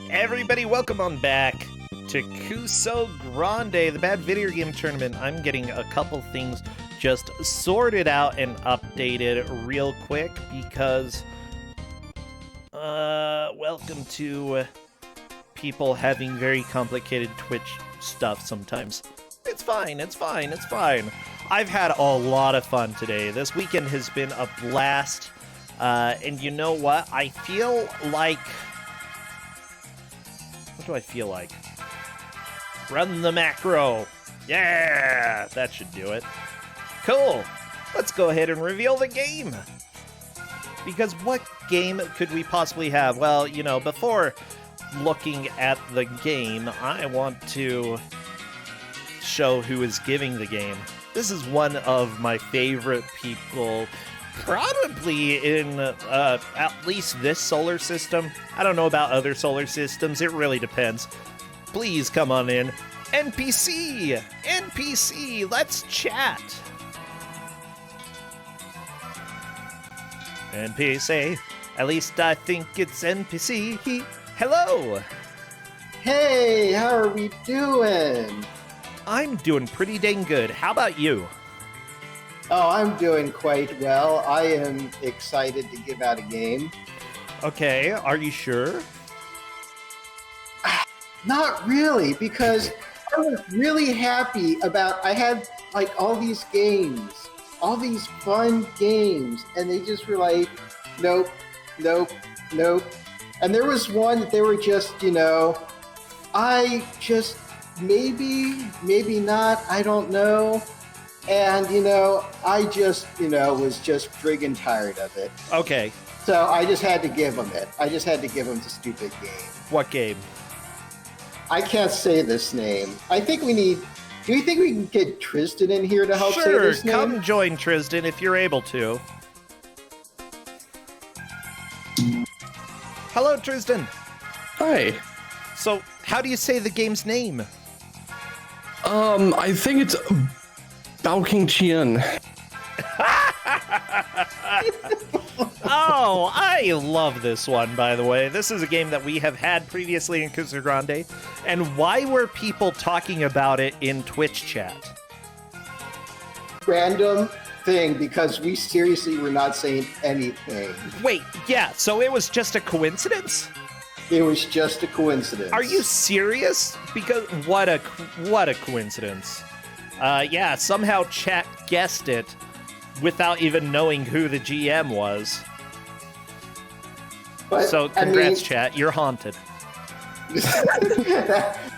Everybody, welcome on back to Ku5ogrande, the bad video game tournament. I'm getting a couple things just sorted out and updated real quick because, welcome to people having very complicated Twitch stuff sometimes. It's fine. I've had a lot of fun today. This weekend has been a blast, and you know what? I feel like... What do I feel like? Run the macro. Yeah, that should do it. Cool. Let's go ahead and reveal the game. Because what game could we possibly have? Well, you know, before looking at the game, I want to show who is giving the game. This is one of my favorite people, probably in at least this solar system. I don't know about other solar systems. It really depends. Please come on in. NPC! NPC! Let's chat! NPC. At least I think it's NPC. Hello! Hey, how are we doing? I'm doing pretty dang good. How about you? Oh, I'm doing quite well. I am excited to give out a game. Okay, are you sure? Not really, because I was really happy about, I had like all these games, all these fun games, and they just were like, nope. And there was one that they were just, you know, I just, maybe not, I don't know. And, you know, I just, you know, was just friggin' tired of it. Okay. So I just had to give them it. I just had to give them the stupid game. What game? I can't say this name. I think we need... Do you think we can get Tristan in here to help say Sure, this name? come join Tristan if you're able to. Hello, Tristan. Hi. So, how do you say the game's name? I think it's Bao Qing Tian. Oh, I love this one, by the way. This is a game that we have had previously in Ku5ogrande. And why were people talking about it in Twitch chat? Random thing, because we seriously were not saying anything. Wait, yeah, so it was just a coincidence? It was just a coincidence. Are you serious? Because what a coincidence. Yeah, somehow chat guessed it without even knowing who the GM was. But, So congrats, chat. You're haunted.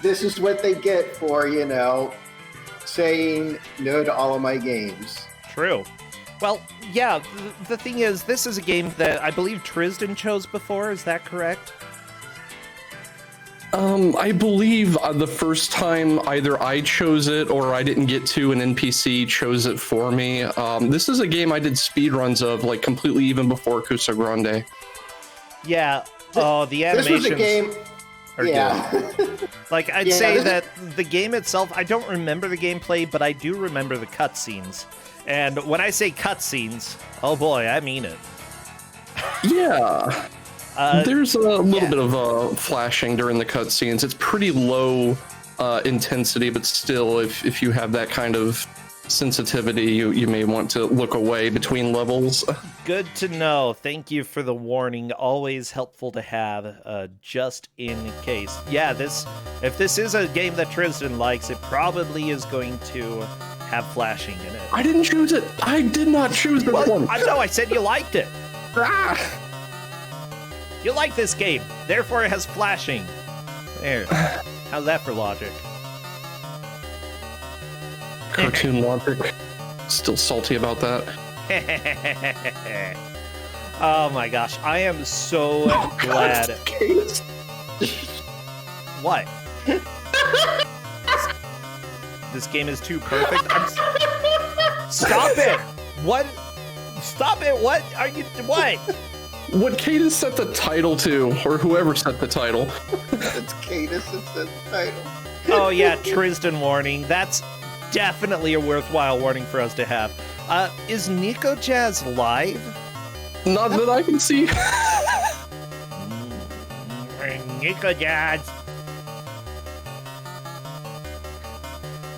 This is what they get for, you know, saying no to all of my games. True. Well, yeah, the thing is, this is a game that I believe Tristan chose before. Is that correct? I believe the first time either I chose it or I didn't get to, an NPC chose it for me. This is a game I did speedruns of, like, completely even before Ku5ogrande. Yeah. Oh, the animations. This was a game... Are Yeah. good. Like, I'd say that the game itself, I don't remember the gameplay, but I do remember the cutscenes. And when I say cutscenes, oh boy, I mean it. Yeah. There's a little bit of flashing during the cutscenes. It's pretty low intensity, but still, if you have that kind of sensitivity, you may want to look away between levels. Good to know. Thank you for the warning. Always helpful to have, just in case. Yeah, if this is a game that Tristan likes, it probably is going to have flashing in it. I didn't choose it. I did not choose this one. I said you liked it. Ah. You like this game, therefore it has flashing. There. How's that for logic? Cartoon logic. Still salty about that. Oh my gosh, I am so glad. What? This game is too perfect. Stop it! What? Stop it! What are you? What? What Cadus set the title to, or whoever set the title. It's Cadus that said the title. Oh yeah, Tristan warning. That's definitely a worthwhile warning for us to have. Is Nico Jazz live? Not that I can see. Nico Jazz.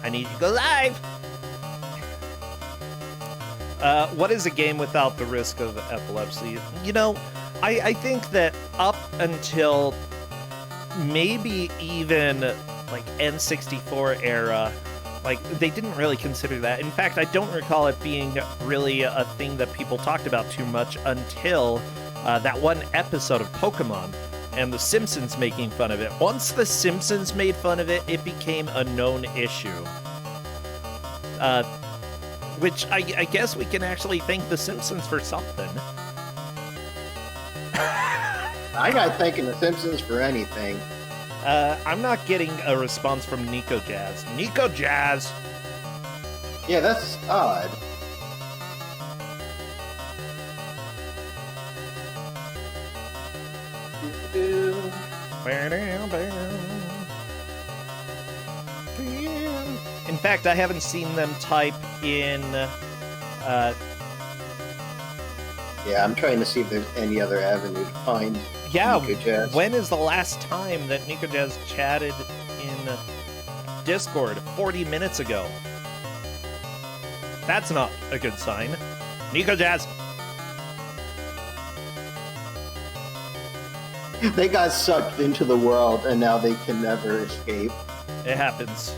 I need to go live. What is a game without the risk of epilepsy? You know, I think that up until maybe even like N64 era, like they didn't really consider that. In fact, I don't recall it being really a thing that people talked about too much until that one episode of Pokemon and The Simpsons making fun of it. Once The Simpsons made fun of it, it became a known issue. Which I guess we can actually thank The Simpsons for something. I got thanking The Simpsons for anything. I'm not getting a response from Nico Jazz. Nico Jazz! Yeah, that's odd. In fact, I haven't seen them type in... Yeah, I'm trying to see if there's any other avenue to find Nico Jazz. When is the last time that Nico Jazz chatted in Discord? 40 minutes ago. That's not a good sign. Nico Jazz! They got sucked into the world, and now they can never escape. It happens.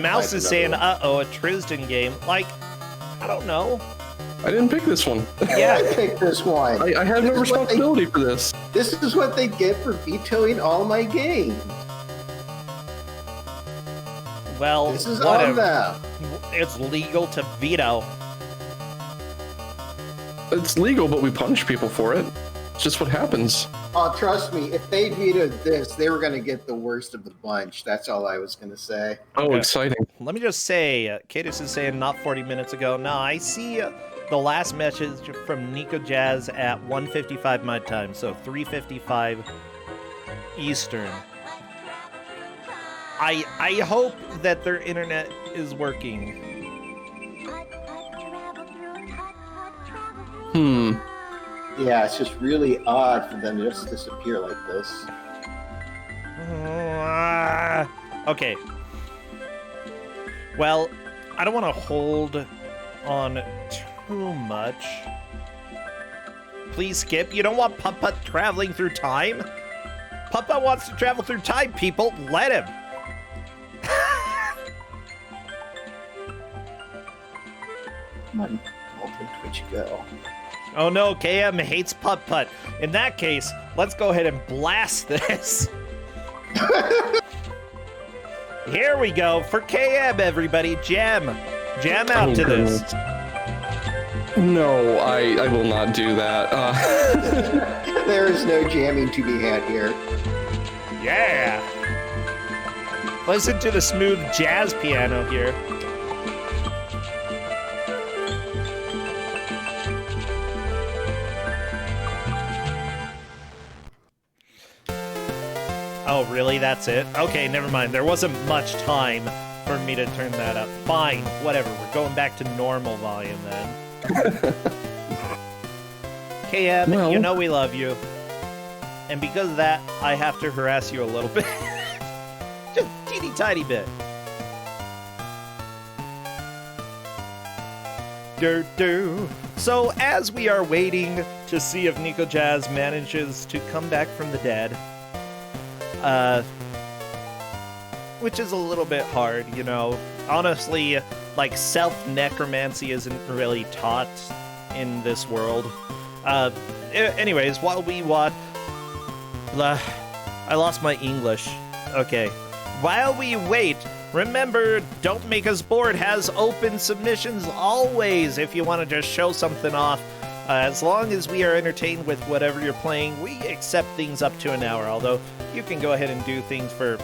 Mouse is saying, uh-oh, a Tristan game. Like, I don't know. I didn't pick this one. Yeah, I picked this one. I have no responsibility for this. This is what they get for vetoing all my games. Well, this is whatever. on them. It's legal to veto. It's legal, but we punish people for it. It's just what happens. Oh, trust me, if they vetoed this, they were going to get the worst of the bunch. That's all I was going to say. Oh, exciting. Let me just say, Cadis is saying not 40 minutes ago. No, I see the last message from Nico Jazz at 1:55 my time, so 3:55 Eastern. I hope that their internet is working. Yeah, it's just really odd for them to just disappear like this. Okay. Well, I don't want to hold on too much. Please skip. You don't want Putt-Putt traveling through time? Putt-Putt wants to travel through time, people. Let him. Come on, Twitch go. Oh no, KM hates Putt-Putt. In that case, let's go ahead and blast this. Here we go for KM, everybody. Jam out to this. No, I will not do that. There is no jamming to be had here. Yeah. Listen to the smooth jazz piano here. Oh, really? That's it? Okay, never mind. There wasn't much time for me to turn that up. Fine, whatever. We're going back to normal volume then. KM, well, you know we love you. And because of that, I have to harass you a little bit. Just a teeny tiny bit. So, as we are waiting to see if Nico Jazz manages to come back from the dead, which is a little bit hard, you know. Honestly, like, self-necromancy isn't really taught in this world. Anyways, while we watch... I lost my English. Okay. While we wait, remember, Don't Make Us Bored has open submissions always if you want to just show something off. As long as we are entertained with whatever you're playing, we accept things up to an hour, although you can go ahead and do things for,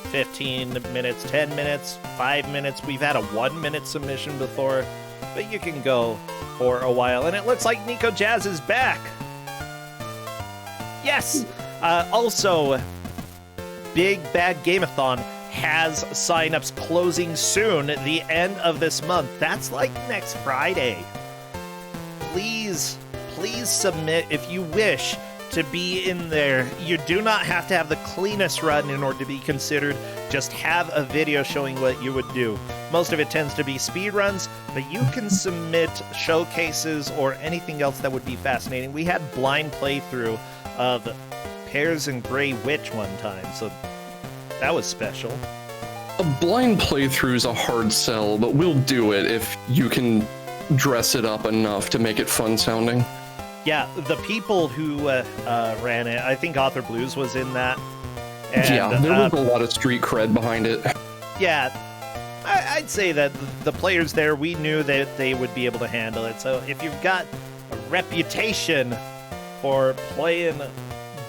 15 minutes, 10 minutes, 5 minutes. We've had a 1-minute submission before, but you can go for a while. And it looks like Nico Jazz is back. Yes! Also, Big Bad Gameathon has signups closing soon, the end of this month. That's like next Friday. Please submit if you wish to be in there. You do not have to have the cleanest run in order to be considered. Just have a video showing what you would do. Most of it tends to be speed runs, but you can submit showcases or anything else that would be fascinating. We had blind playthrough of Pears and Grey Witch one time, so that was special. A blind playthrough is a hard sell, but we'll do it if you can dress it up enough to make it fun sounding. Yeah, the people who ran it, I think Author Blues was in that. And, yeah, there was a lot of street cred behind it. Yeah, I'd say that the players there, we knew that they would be able to handle it. So if you've got a reputation for playing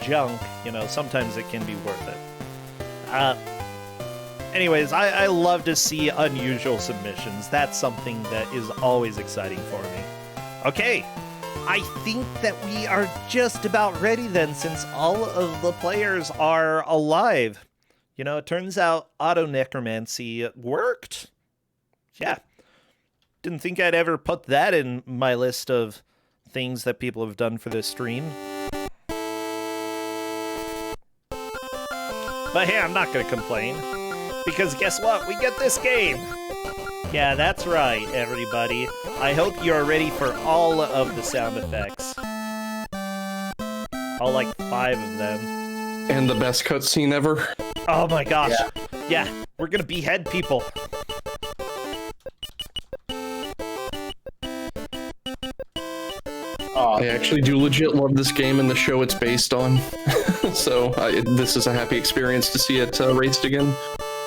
junk, sometimes it can be worth it. Anyways, I love to see unusual submissions. That's something that is always exciting for me. Okay. I think that we are just about ready then, since all of the players are alive. It turns out auto necromancy worked. Yeah. Didn't think I'd ever put that in my list of things that people have done for this stream. But hey, I'm not going to complain. Because guess what? We get this game! Yeah, that's right, everybody. I hope you're ready for all of the sound effects. All, like, 5 of them. And the best cutscene ever. Oh my gosh. Yeah, we're gonna behead people. I actually do legit love this game and the show it's based on. So this is a happy experience to see it raced again.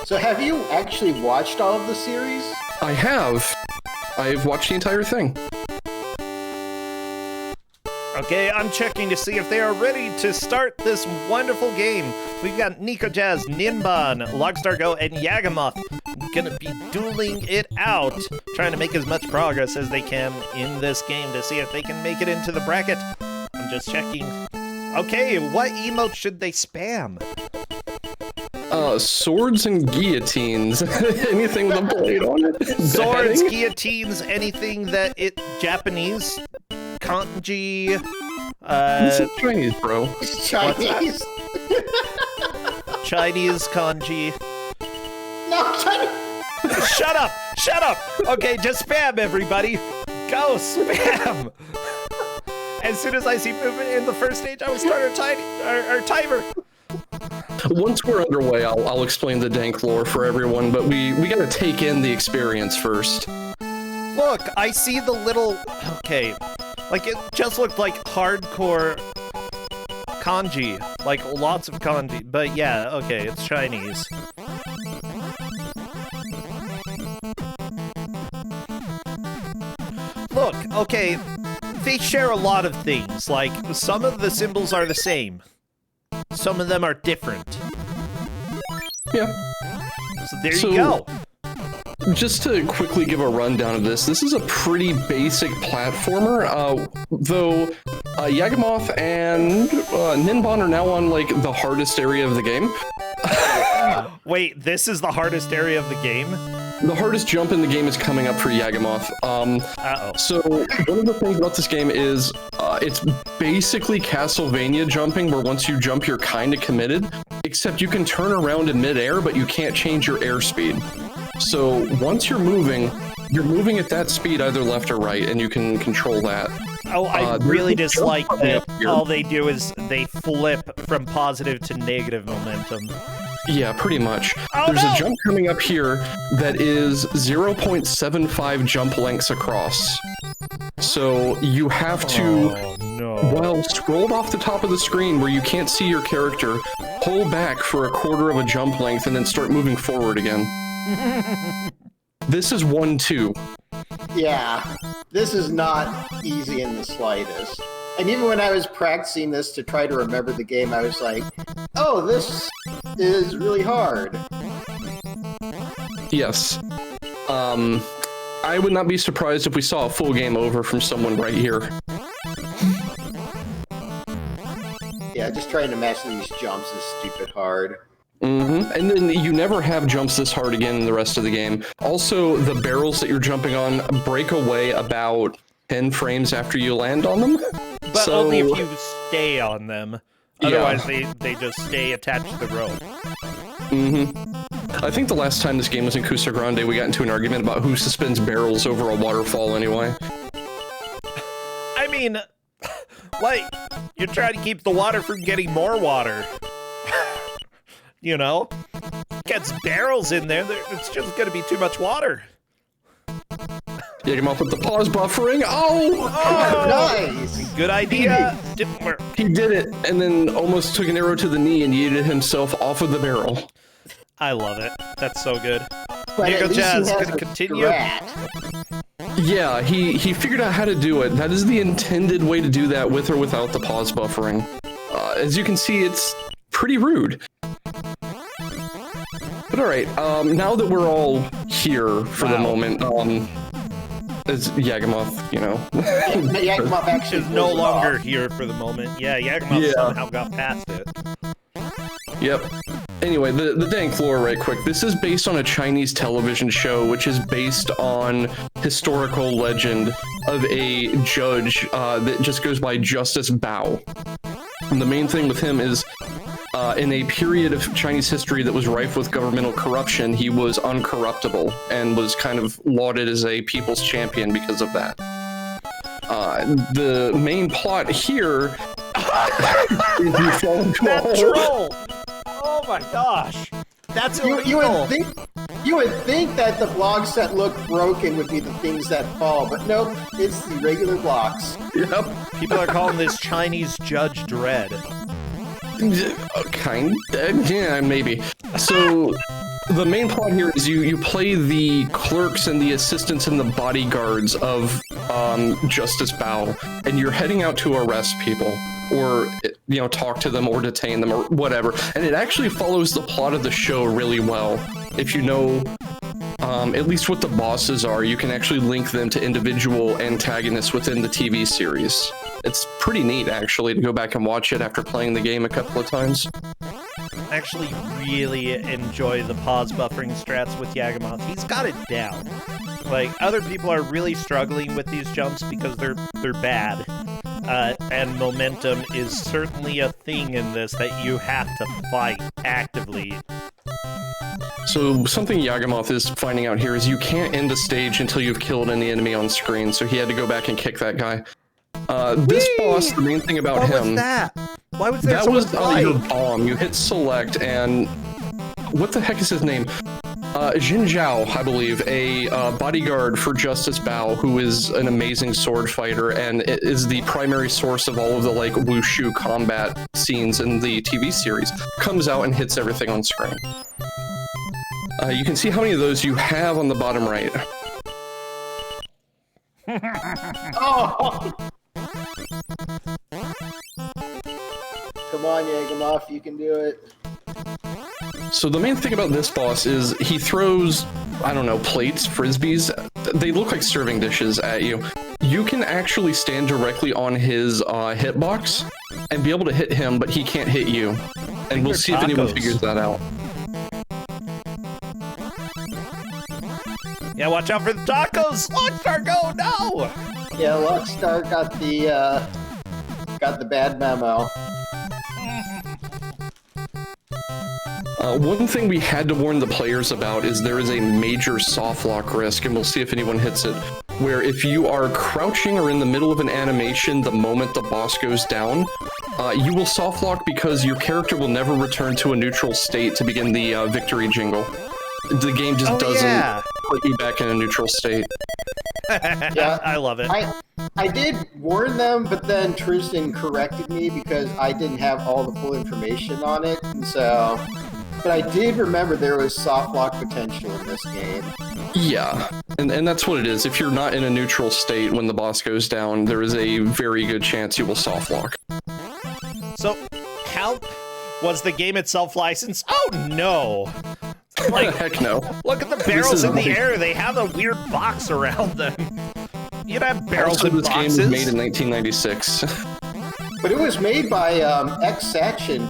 So have you actually watched all of the series? I have. I've watched the entire thing. Okay, I'm checking to see if they are ready to start this wonderful game. We've got Nico Jazz, Ninban, Logstar Go, and Yagamoth gonna be dueling it out, trying to make as much progress as they can in this game to see if they can make it into the bracket. I'm just checking. Okay, what emote should they spam? Swords and guillotines. Anything with a blade on it. Swords, guillotines, anything that Japanese, kanji. This is Chinese, bro. It's Chinese. Chinese kanji. No, Chinese. Shut up! Shut up! Okay, just spam, everybody. Go spam. As soon as I see movement in the first stage, I will start our timer. Once we're underway, I'll explain the dank lore for everyone, but we gotta take in the experience first. Look, I see the little... Okay. Like, it just looked like hardcore kanji. Like, lots of kanji. But yeah, okay, it's Chinese. Look, okay, they share a lot of things. Like, some of the symbols are the same. Some of them are different. Yeah. So there you go. Just to quickly give a rundown of this is a pretty basic platformer, though Yagamoth and Ninban are now on, like, the hardest area of the game. Wait, this is the hardest area of the game? The hardest jump in the game is coming up for Yagamoth. So one of the things about this game is it's basically Castlevania jumping, where once you jump, you're kind of committed, except you can turn around in midair, but you can't change your airspeed. So once you're moving at that speed, either left or right, and you can control that. Oh, I really dislike that all they do is they flip from positive to negative momentum. Yeah, pretty much. Oh, There's a jump coming up here that is 0.75 jump lengths across. So you have to, while scrolled off the top of the screen where you can't see your character, pull back for a quarter of a jump length and then start moving forward again. This is 1-2. Yeah, this is not easy in the slightest. And even when I was practicing this to try to remember the game, I was like, oh, this is really hard. Yes. I would not be surprised if we saw a full game over from someone right here. Yeah, just trying to master these jumps is stupid hard. And then you never have jumps this hard again in the rest of the game. Also, the barrels that you're jumping on break away about 10 frames after you land on them. But only if you stay on them. Otherwise, they just stay attached to the rope. I think the last time this game was in Ku5ogrande, we got into an argument about who suspends barrels over a waterfall anyway. I mean, like, you're trying to keep the water from getting more water. You know? Gets barrels in there, it's just gonna be too much water. Yeah, come up with the pause buffering. Oh! Nice! Good idea. Didn't work. He did it, and then almost took an arrow to the knee and yeeted himself off of the barrel. I love it. That's so good. But Nico at least Jazz, he has gonna a continue. strat. Yeah, he figured out how to do it. That is the intended way to do that with or without the pause buffering. As you can see, it's pretty rude. But alright, now that we're all here for the moment, as Yagamoth, you know. Yagamoth actually is no longer here for the moment. Yeah, Yagamoth somehow got past it. Yep. Anyway, the dank lore right quick. This is based on a Chinese television show, which is based on historical legend of a judge that just goes by Justice Bao. And the main thing with him is in a period of Chinese history that was rife with governmental corruption, he was uncorruptible and was kind of lauded as a people's champion because of that. The main plot here is you fall into a hole. Troll! Oh my gosh! That's illegal! You would think that the blocks that look broken would be the things that fall, but nope, it's the regular blocks. Yep. People are calling this Chinese Judge Dredd. Yeah, maybe. So the main plot here is you play the clerks and the assistants and the bodyguards of Justice Bao, and you're heading out to arrest people, or talk to them or detain them or whatever. And it actually follows the plot of the show really well. If you know at least what the bosses are, you can actually link them to individual antagonists within the TV series. It's pretty neat, actually, to go back and watch it after playing the game a couple of times. I actually really enjoy the pause buffering strats with Yagamoth. He's got it down. Like, other people are really struggling with these jumps because they're bad. And momentum is certainly a thing in this that you have to fight actively. So something Yagamoth is finding out here is you can't end a stage until you've killed any enemy on screen, so he had to go back and kick that guy. This boss, the main thing about him... What was that? Why was there that so was much your bomb. You hit select, and... What the heck is his name? Jin Zhao, I believe, a bodyguard for Justice Bao, who is an amazing sword fighter and is the primary source of all of the wushu combat scenes in the TV series, comes out and hits everything on screen. You can see how many of those you have on the bottom right. Oh! Come on, Yagamoth, you can do it. So the main thing about this boss is he throws, I don't know, plates, frisbees. They look like serving dishes at you. You can actually stand directly on his hitbox and be able to hit him, but he can't hit you. And we'll see if anyone figures that out. Yeah, watch out for the tacos! Lockstar, go! No! Yeah, Lockstar got the bad memo. One thing we had to warn the players about is there is a major soft lock risk, and we'll see if anyone hits it, where if you are crouching or in the middle of an animation the moment the boss goes down, you will soft lock because your character will never return to a neutral state to begin the victory jingle. The game just doesn't put you back in a neutral state. Yeah, I love it. I did warn them, but then Tristan corrected me because I didn't have all the full information on it, and so... But I did remember there was soft lock potential in this game. Yeah, and that's what it is. If you're not in a neutral state when the boss goes down, there is a very good chance you will soft lock. So, how was the game itself licensed? Oh no! Heck no. Look at the barrels in the air. They have a weird box around them. You'd have barrels in this boxes. Game was made in 1996. But it was made by X-Section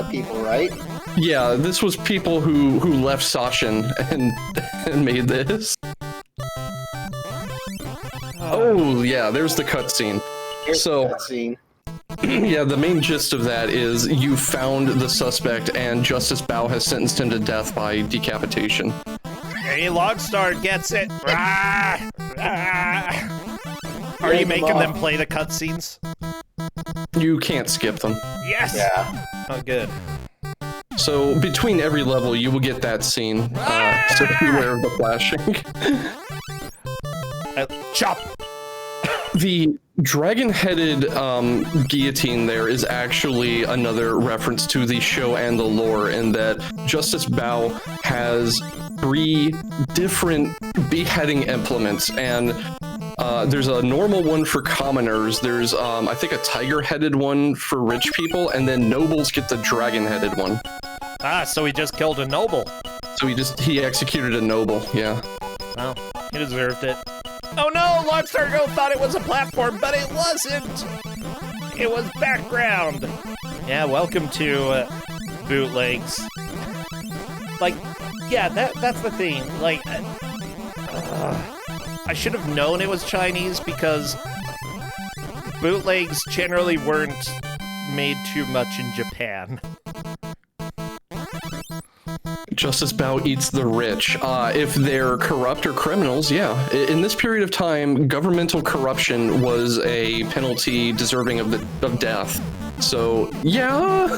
people, right? Yeah, this was people who left Sachin and made this. Oh yeah, there's the cutscene. So yeah, the main gist of that is you found the suspect and Justice Bao has sentenced him to death by decapitation. Hey, Logstar gets it. Rah! Rah! Are you making them play the cutscenes? You can't skip them. Yes! Yeah. Oh, good. So between every level, you will get that scene. So beware of the flashing. Chop! The dragon-headed guillotine there is actually another reference to the show and the lore in that Justice Bao has 3 different beheading implements, and there's a normal one for commoners, there's I think a tiger-headed one for rich people, and then nobles get the dragon-headed one. Ah, so he just killed a noble. So he executed a noble, yeah. Well, he deserved it. Oh no, Logstar Go thought it was a platform, but it wasn't! It was background! Yeah, welcome to bootlegs. Like, yeah, that's the thing. Like, I should have known it was Chinese because bootlegs generally weren't made too much in Japan. Justice Bao eats the rich. If they're corrupt or criminals, yeah. In this period of time, governmental corruption was a penalty deserving of death. So, yeah.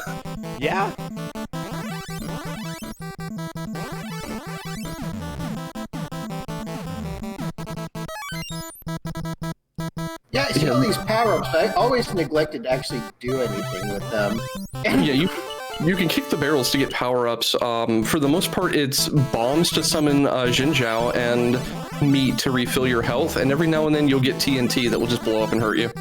Yeah. Yeah, I see all these power-ups. I always neglected to actually do anything with them. Yeah, you can kick the barrels to get power-ups. For the most part, it's bombs to summon Jinzhao and meat to refill your health, and every now and then you'll get TNT that will just blow up and hurt you.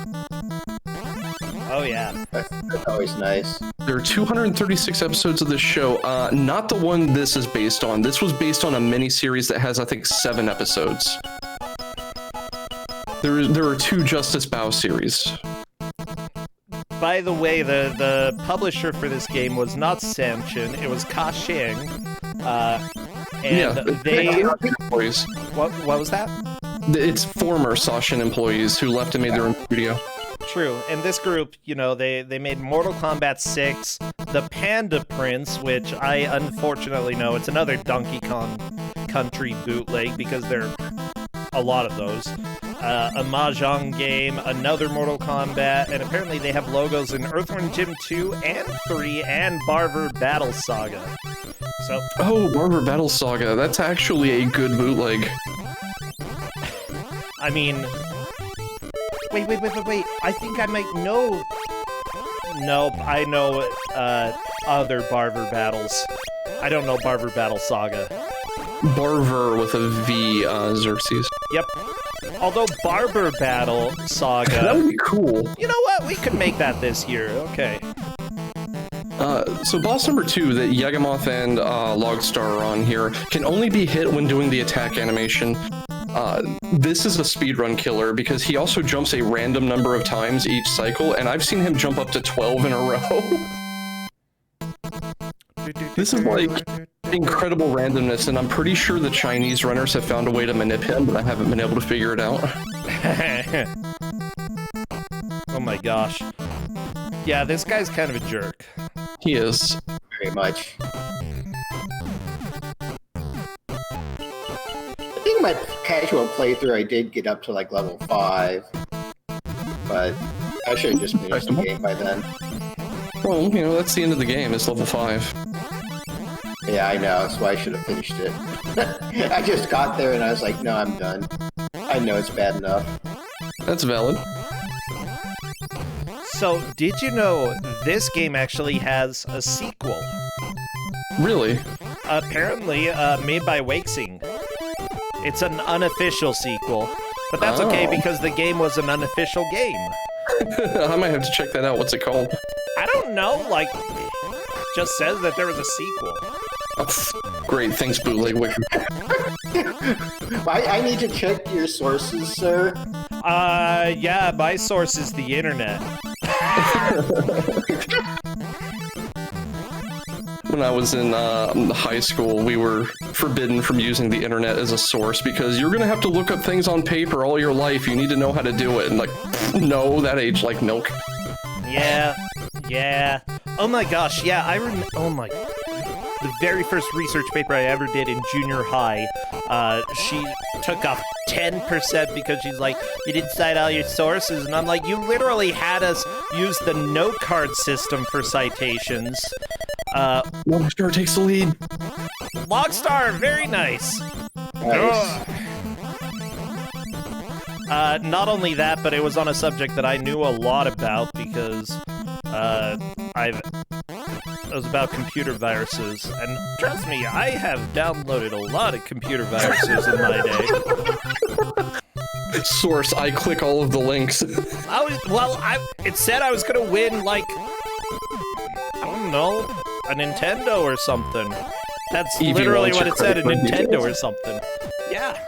Oh, yeah. That's always nice. There are 236 episodes of this show, not the one this is based on. This was based on a mini-series that has, I think, 7 episodes. There are 2 Justice Bao series. By the way, the publisher for this game was not Sanchin, it was Ka-Shing. And they... What was that? It's former Sachin employees who left and made their own studio. True, and this group, you know, they made Mortal Kombat 6, The Panda Prince, which I unfortunately know, it's another Donkey Kong Country bootleg, because there are a lot of those. A Mahjong game, another Mortal Kombat, and apparently they have logos in Earthworm Jim 2 and 3 and Barber Battle Saga. So, oh, Barber Battle Saga, that's actually a good bootleg. I mean, wait, I think I might know. Nope, I know other Barber Battles. I don't know Barber Battle Saga. Barber with a V, Xerxes. Yep. Although Barber Battle Saga... That would be cool. You know what? We could make that this year. Okay. So boss number 2 that Yagamoth and Logstar are on here can only be hit when doing the attack animation. This is a speedrun killer because he also jumps a random number of times each cycle, and I've seen him jump up to 12 in a row. This is like incredible randomness, and I'm pretty sure the Chinese runners have found a way to manipulate him, but I haven't been able to figure it out. Oh my gosh. Yeah, this guy's kind of a jerk. He is. Very much. I think my casual playthrough I did get up to like level 5. But I should have just finished the game by then. Well, you know, that's the end of the game, it's level 5. Yeah, I know, that's why I should have finished it. I just got there and I was like, no, I'm done. I know it's bad enough. That's valid. So, did you know this game actually has a sequel? Really? Apparently, made by Waxing. It's an unofficial sequel, but that's okay because the game was an unofficial game. I might have to check that out. What's it called? I don't know, like, just says that there was a sequel. Oh, great, thanks, Bootleg Wiki. I need to check your sources, sir. Yeah, my source is the internet. When when I was in high school, we were forbidden from using the internet as a source because you're gonna have to look up things on paper all your life. You need to know how to do it. And like, no, that aged like milk. Yeah. Oh my gosh, yeah, oh my... The very first research paper I ever did in junior high, she took off 10% because she's like, you didn't cite all your sources, and I'm like, you literally had us use the note card system for citations. Logstar takes the lead. Logstar, very nice. Nice. Not only that, but it was on a subject that I knew a lot about because it was about computer viruses, and trust me, I have downloaded a lot of computer viruses in my day. Source, I click all of the links. It said I was gonna win, like, I don't know, a Nintendo or something. That's Evie literally wants what your it said, a credit card Nintendo details. or something. Yeah.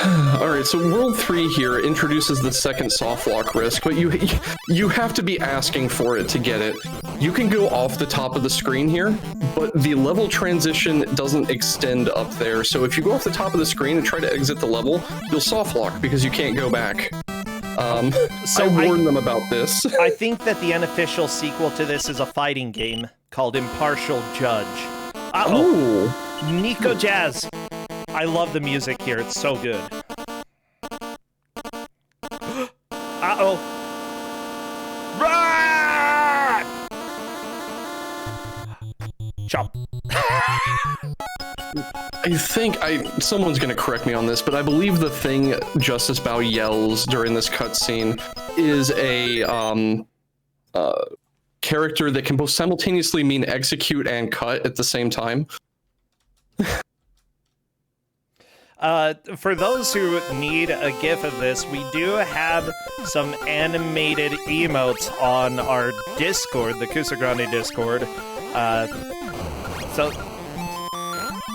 Alright, so World 3 here introduces the second softlock risk, but you have to be asking for it to get it. You can go off the top of the screen here, but the level transition doesn't extend up there, so if you go off the top of the screen and try to exit the level, you'll softlock because you can't go back. So I warned them about this. I think that the unofficial sequel to this is a fighting game called Impartial Judge. Oh! Nico Jazz! I love the music here, it's so good. Uh-oh. Run! Chop. I think someone's gonna correct me on this, but I believe the thing Justice Bao yells during this cutscene is a character that can both simultaneously mean execute and cut at the same time. For those who need a GIF of this, we do have some animated emotes on our Discord, the Ku5ogrande Discord. So,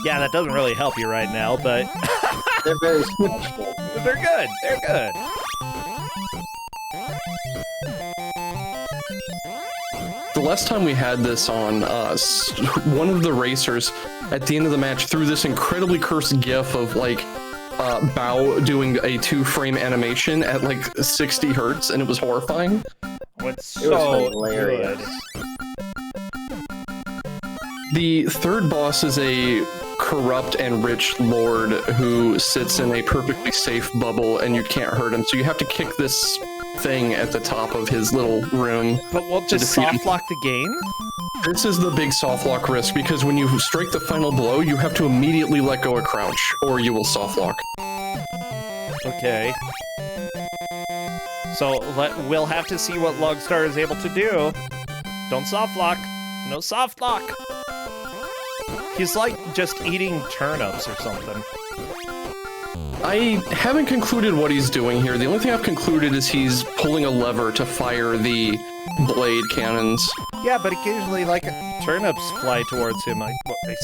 yeah, that doesn't really help you right now, but... They're very special. They're good, they're good. The last time we had this on, one of the racers at the end of the match threw this incredibly cursed gif of like Bao doing a 2-frame animation at like 60 hertz, and it was horrifying. It's so hilarious. The third boss is a corrupt and rich lord who sits in a perfectly safe bubble, and you can't hurt him, so you have to kick this thing at the top of his little room. But we'll just softlock the game? This is the big softlock risk, because when you strike the final blow, you have to immediately let go of crouch, or you will softlock. Okay. So we'll have to see what Logstar is able to do. Don't softlock. No softlock. He's like just eating turnips or something. I haven't concluded what he's doing here. The only thing I've concluded is he's pulling a lever to fire the blade cannons. Yeah, but occasionally, like, turnips fly towards him, I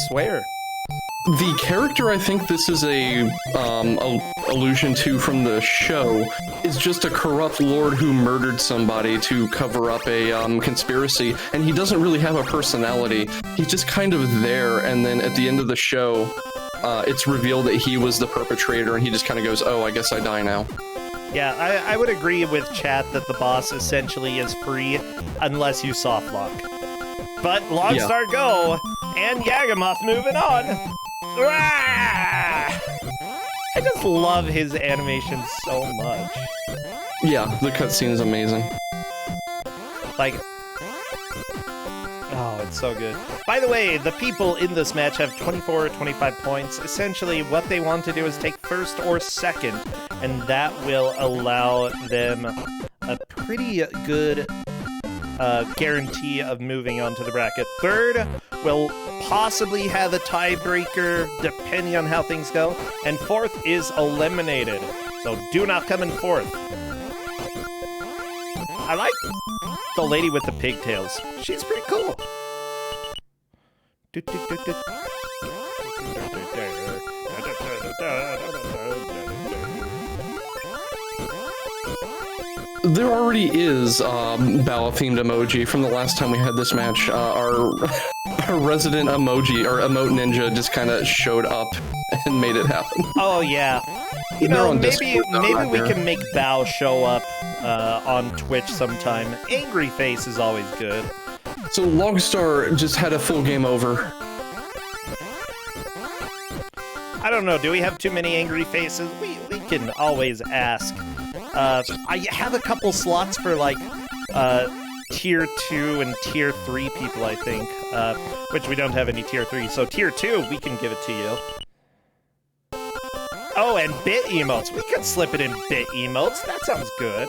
swear. The character I think this is a allusion to from the show is just a corrupt lord who murdered somebody to cover up a conspiracy, and he doesn't really have a personality. He's just kind of there, and then at the end of the show, it's revealed that he was the perpetrator, and he just kind of goes, oh, I guess I die now. Yeah, I would agree with chat that the boss essentially is free unless you softlock. But Logstar go, and Yagamoth moving on. I just love his animation so much. Yeah, the cutscene is amazing. Like, oh, it's so good. By the way, the people in this match have 24 or 25 points. Essentially, what they want to do is take first or second, and that will allow them a pretty good guarantee of moving on to the bracket. Third will possibly have a tiebreaker, depending on how things go, and fourth is eliminated. So do not come in fourth. I like the lady with the pigtails. She's pretty cool. There already is Bao-themed emoji from the last time we had this match. Our resident emoji, or emote ninja, just kind of showed up and made it happen. Oh, yeah. You know, maybe we can make Bao show up on Twitch sometime. Angry face is always good. So Logstar just had a full game over. I don't know, do we have too many angry faces? We can always ask. I have a couple slots for, like, Tier 2 and Tier 3 people, I think. Which we don't have any Tier 3, so Tier 2, we can give it to you. Oh, and bit emotes. We could slip it in bit emotes. That sounds good.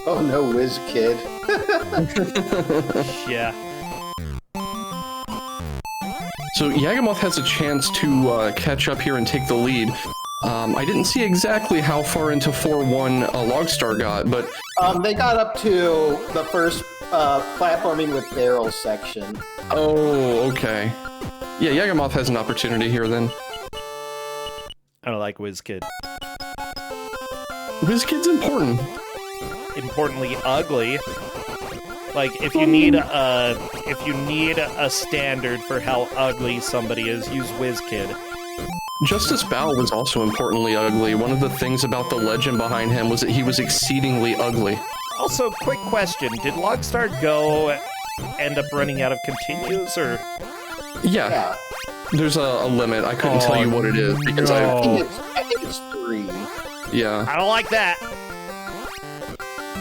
Oh no, Whiz Kid. Yeah. So Yagamoth has a chance to catch up here and take the lead. I didn't see exactly how far into 4-1 Logstar got, but... They got up to the first platforming with barrels section. Oh, okay. Yeah, Yagamoth has an opportunity here then. I don't like WizKid. WizKid's important. Importantly ugly. Like, if you need a standard for how ugly somebody is, use WizKid. Justice Bao was also importantly ugly. One of the things about the legend behind him was that he was exceedingly ugly. Also, quick question. Did Logstar Go end up running out of continues, or...? Yeah. There's a limit. I couldn't tell you what it is, because I think it's 3. Yeah. I don't like that.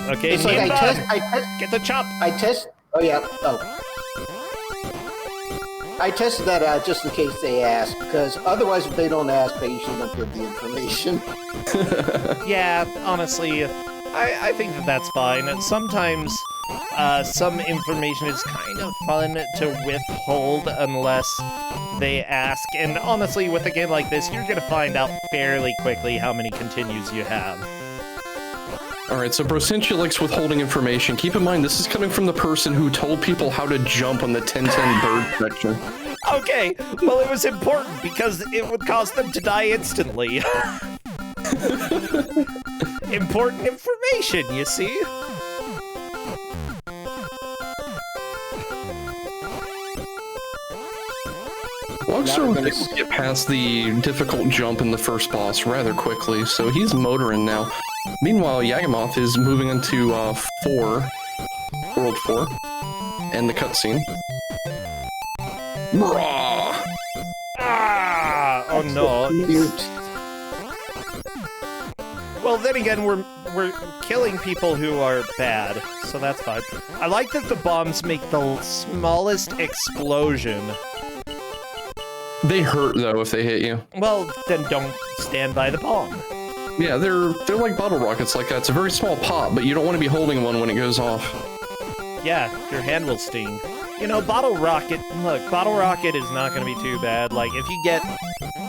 Okay, it's like I test, get the chop. Oh yeah. Oh. I tested that out just in case they ask, because otherwise, if they don't ask, they usually don't give the information. Yeah, honestly, I think that's fine. Sometimes some information is kind of fun to withhold unless they ask. And honestly, with a game like this, you're going to find out fairly quickly how many continues you have. Alright, so Brocintia likes withholding information. Keep in mind, this is coming from the person who told people how to jump on the 1010 bird section. Okay, well, it was important because it would cause them to die instantly. Important information, you see? Logstar was able to get past the difficult jump in the first boss rather quickly, so he's motoring now. Meanwhile, Yagamoth is moving into World 4, and the cutscene. Ah! Oh no. Well, then again, we're killing people who are bad, so that's fine. I like that the bombs make the smallest explosion. They hurt, though, if they hit you. Well, then don't stand by the bomb. Yeah, they're like bottle rockets like that. It's a very small pop, but you don't want to be holding one when it goes off. Yeah, your hand will sting. You know, bottle rocket, look, bottle rocket is not going to be too bad. Like, if you get...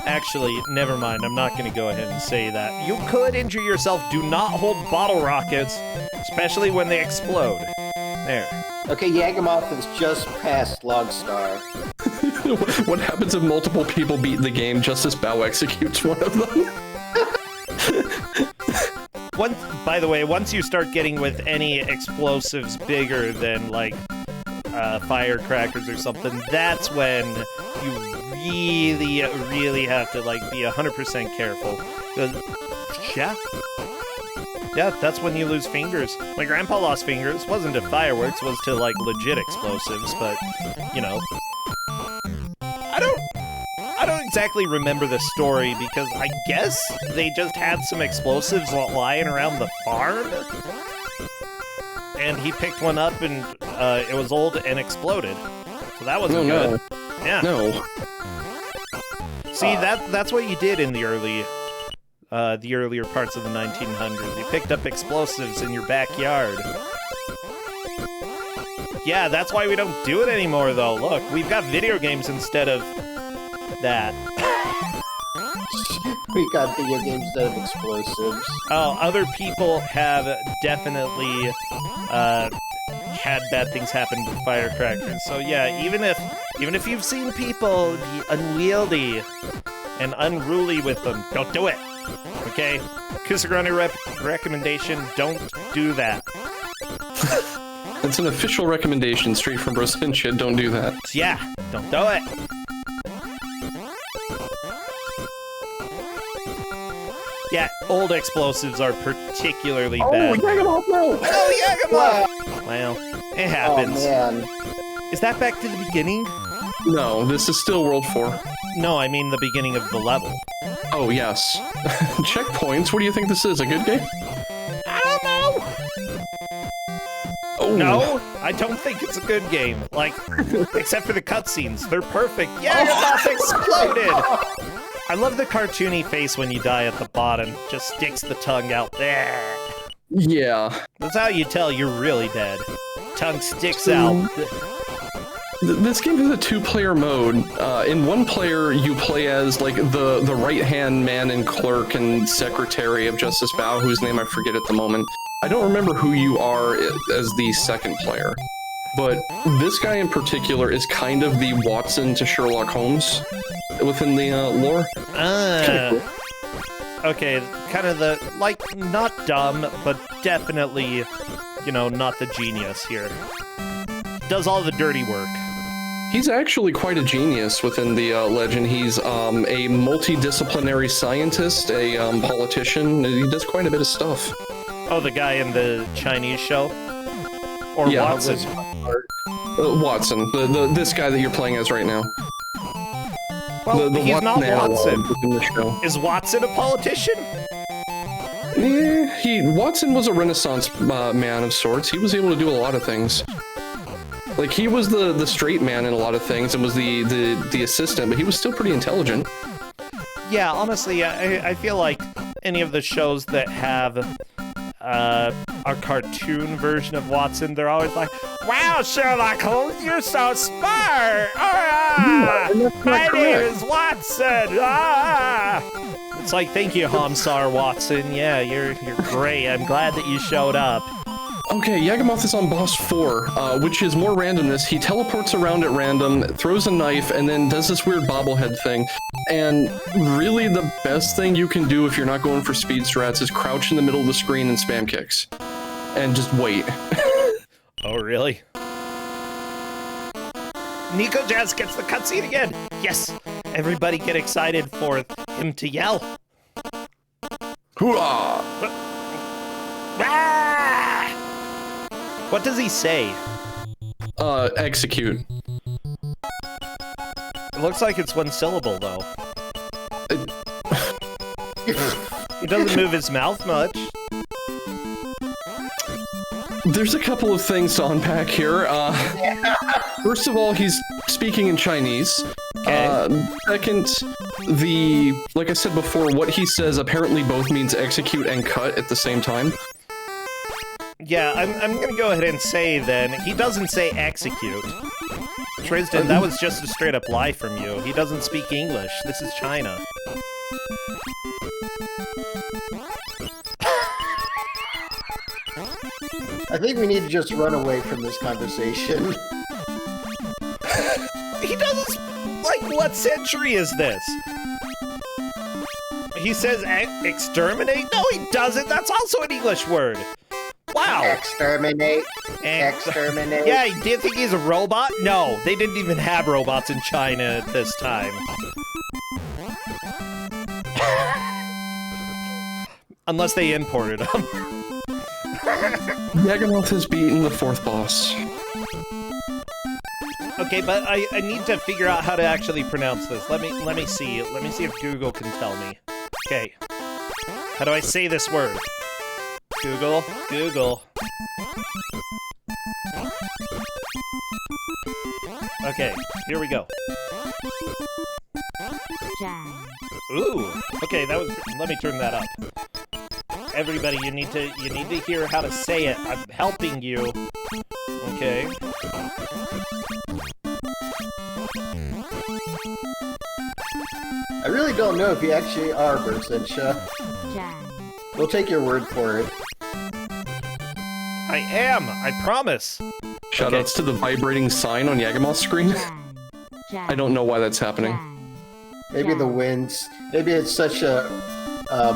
Actually, never mind, I'm not going to go ahead and say that. You could injure yourself. Do not hold bottle rockets, especially when they explode. There. Okay, Yagamoth is just past Logstar. What happens if multiple people beat the game just as Bao executes one of them? By the way, once you start getting with any explosives bigger than, like, firecrackers or something, that's when you really have to, like, be 100% careful. Yeah, that's when you lose fingers. My grandpa lost fingers. Wasn't to fireworks, was to, like, legit explosives, but, you know. I don't exactly remember the story, because I guess they just had some explosives lying around the farm? And he picked one up, and it was old and exploded. So that wasn't good. Yeah. No. See, that's what you did in the earlier parts of the 1900s. You picked up explosives in your backyard. Yeah, that's why we don't do it anymore, though. Look, we've got video games instead of that. We got video games instead of explosives. Oh, other people have definitely had bad things happen with firecrackers. So yeah, even if you've seen people be unwieldy and unruly with them, don't do it. Okay? Ku5ogrande recommendation, don't do that. It's an official recommendation straight from Brosincha. Don't do that. Yeah, don't do it. Yeah, old explosives are particularly bad. Yagamoth, no! Oh, Yagamoth! Well, it happens. Oh, man. Is that back to the beginning? No, this is still World 4. No, I mean the beginning of the level. Oh, yes. Checkpoints, what do you think this is? A good game? I don't know! Oh. No, I don't think it's a good game. Like, except for the cutscenes. They're perfect. Yagamoth exploded! I love the cartoony face when you die at the bottom. Just sticks the tongue out there. Yeah. That's how you tell you're really dead. Tongue sticks out. This game has a two-player mode. In one player, you play as like the right-hand man and clerk and secretary of Justice Bao, whose name I forget at the moment. I don't remember who you are as the second player, but this guy in particular is kind of the Watson to Sherlock Holmes within the lore. Cool. Okay, kind of the, like, not dumb, but definitely, you know, not the genius here. Does all the dirty work. He's actually quite a genius within the legend. He's a multidisciplinary scientist, a politician. He does quite a bit of stuff. Oh, the guy in the Chinese show? Or Yeah, Watson? Watson, this guy that you're playing as right now. Well, the he's not Watson. Within the show. Is Watson a politician? Yeah, Watson was a Renaissance man of sorts. He was able to do a lot of things. Like, he was the straight man in a lot of things and was the assistant, but he was still pretty intelligent. Yeah, honestly, I feel like any of the shows that have a cartoon version of Watson, they're always like, "Wow, Sherlock Holmes, you're so smart! Ah, my name is Watson! Ah!" It's like, thank you, Hamsar Watson. Yeah, you're great. I'm glad that you showed up. Okay, Yagamoth is on boss 4, which is more randomness. He teleports around at random, throws a knife, and then does this weird bobblehead thing. And really the best thing you can do if you're not going for speed strats is crouch in the middle of the screen and spam kicks. And just wait. Oh, really? Nico Jazz gets the cutscene again! Yes! Everybody get excited for him to yell. Hoorah! Ah! What does he say? Execute. It looks like it's one syllable, though. He doesn't move his mouth much. There's a couple of things to unpack here. First of all, he's speaking in Chinese. Okay. Second, like I said before, what he says apparently both means execute and cut at the same time. Yeah, I'm gonna go ahead and say then, he doesn't say execute. Tristan, that was just a straight up lie from you. He doesn't speak English. This is China. I think we need to just run away from this conversation. He doesn't... Like, what century is this? He says exterminate? No, he doesn't. That's also an English word. Wow. Exterminate. Exterminate. Yeah, do you think he's a robot? No, they didn't even have robots in China at this time. Unless they imported them. Yagamoth has beaten the 4th boss. Okay, but I need to figure out how to actually pronounce this. Let me see. Let me see if Google can tell me. Okay. How do I say this word? Google. Okay, here we go. Ooh. Okay, that was. Let me turn that up. Everybody, you need to hear how to say it. I'm helping you. Okay. I really don't know if you actually are, Bersentia. We'll take your word for it. I am. I promise. Shoutouts to the vibrating sign on Yagamoth's screen. I don't know why that's happening. Maybe the winds. Maybe it's such a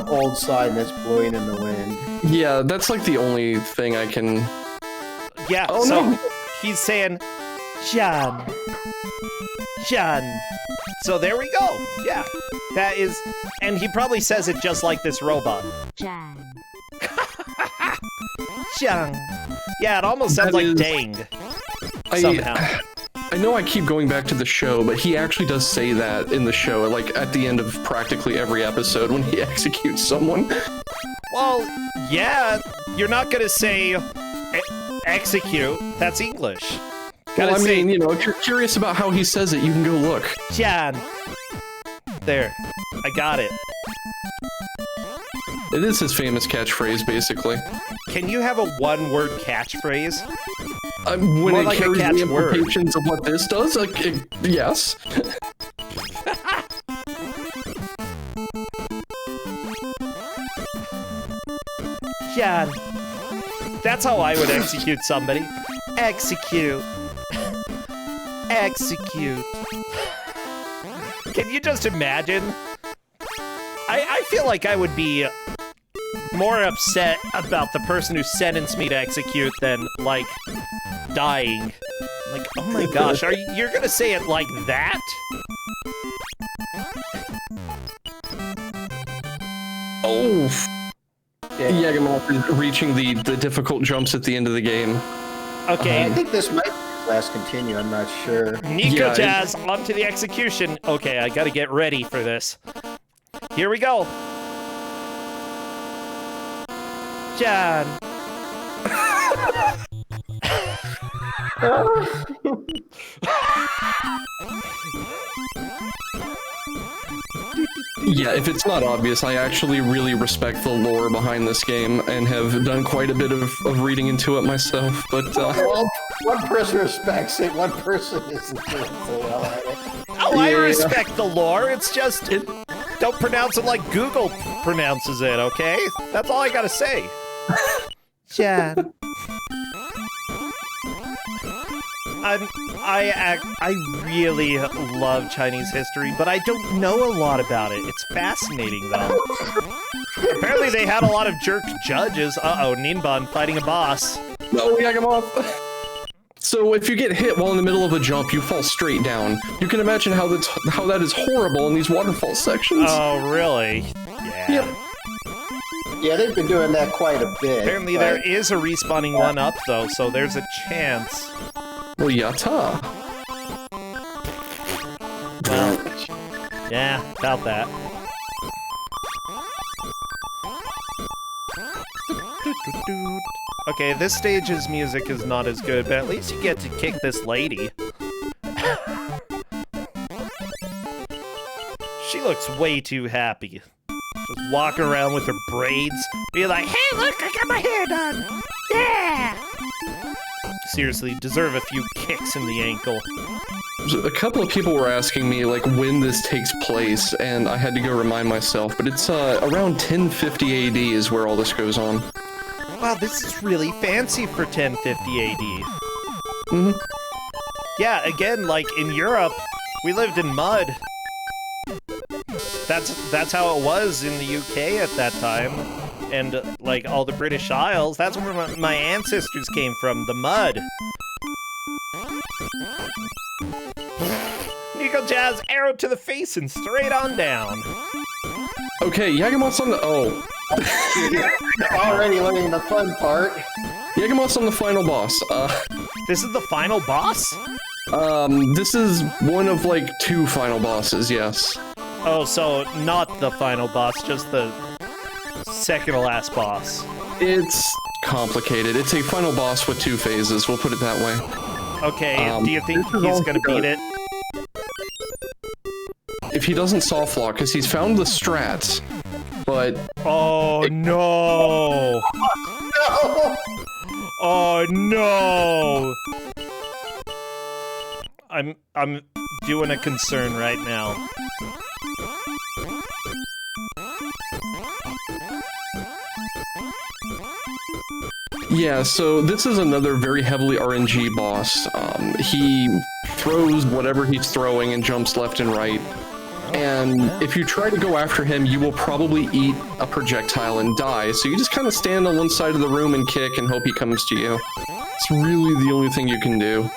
old sign that's blowing in the wind. Yeah, that's like the only thing I can... Yeah, Oh, so no. he's saying, John. John. So there we go. Yeah, that is... And he probably says it just like this robot. John. John. Yeah, it almost sounds That like is- dang. Somehow. I know I keep going back to the show, but he actually does say that in the show, like at the end of practically every episode when he executes someone. Well, yeah, you're not gonna say execute. That's English. Well, Gotta I say, mean, you know, if you're curious about how he says it, you can go look. John. There, I got it. It is his famous catchphrase, basically. Can you have a one-word catchphrase? When More it like a carries the catchword. implications of what this does, like, yes. John. That's how I would execute somebody. Execute. Execute. Can you just imagine? I feel like I would be more upset about the person who sentenced me to execute than, like, dying. Like, oh my gosh, you're gonna say it like that? Oh. Yagamoth is reaching the difficult jumps at the end of the game. Okay, I think this might be his last continue. I'm not sure. Nico Yeah, Jazz, on to the execution. Okay, I gotta get ready for this. Here we go. John. Yeah, if it's not obvious, I actually really respect the lore behind this game and have done quite a bit of reading into it myself, but Well, one person respects it, one person isn't doing so well at it. Oh, I Yeah. respect the lore. It's just, don't pronounce it like Google pronounces it, okay? That's all I gotta say. John. I really love Chinese history, but I don't know a lot about it. It's fascinating, though. Apparently they had a lot of jerk judges. Uh-oh, Ninban fighting a boss. no, Yagamoth. So if you get hit while in the middle of a jump, you fall straight down. You can imagine how that is horrible in these waterfall sections. Oh, really? Yeah. Yep. Yeah, they've been doing that quite a bit. Apparently but- there is a respawning one up, though, so there's a chance. Well, yata. Well, yeah, about that. Okay, this stage's music is not as good, but at least you get to kick this lady. She looks way too happy. Just walking around with her braids, be like, hey, look, I got my hair done! Yeah! Seriously, deserve a few kicks in the ankle. A couple of people were asking me like when this takes place, and I had to go remind myself, but it's around 1050 AD is where all this goes on. Wow, this is really fancy for 1050 AD. Mm-hmm. Yeah, again, like in Europe, we lived in mud. That's how it was in the UK at that time. And like all the British Isles, that's where my ancestors came from, the mud. Nico Jazz, arrow to the face and straight on down. Okay, Yagamoth's on the... Oh. Already learning the fun part. Yagamoth's on the final boss. This is the final boss? This is one of like 2 final bosses, yes. Oh, so not the final boss, just the second to last boss. It's complicated. It's a final boss with 2 phases, we'll put it that way. Okay, do you think this is he's all gonna beat it? If he doesn't soft lock, because he's found the strats, but... Oh no! No! Oh no! I'm doing a concern right now. Yeah, so this is another very heavily RNG boss. He throws whatever he's throwing and jumps left and right. And if you try to go after him, you will probably eat a projectile and die. So you just kind of stand on one side of the room and kick and hope he comes to you. It's really the only thing you can do.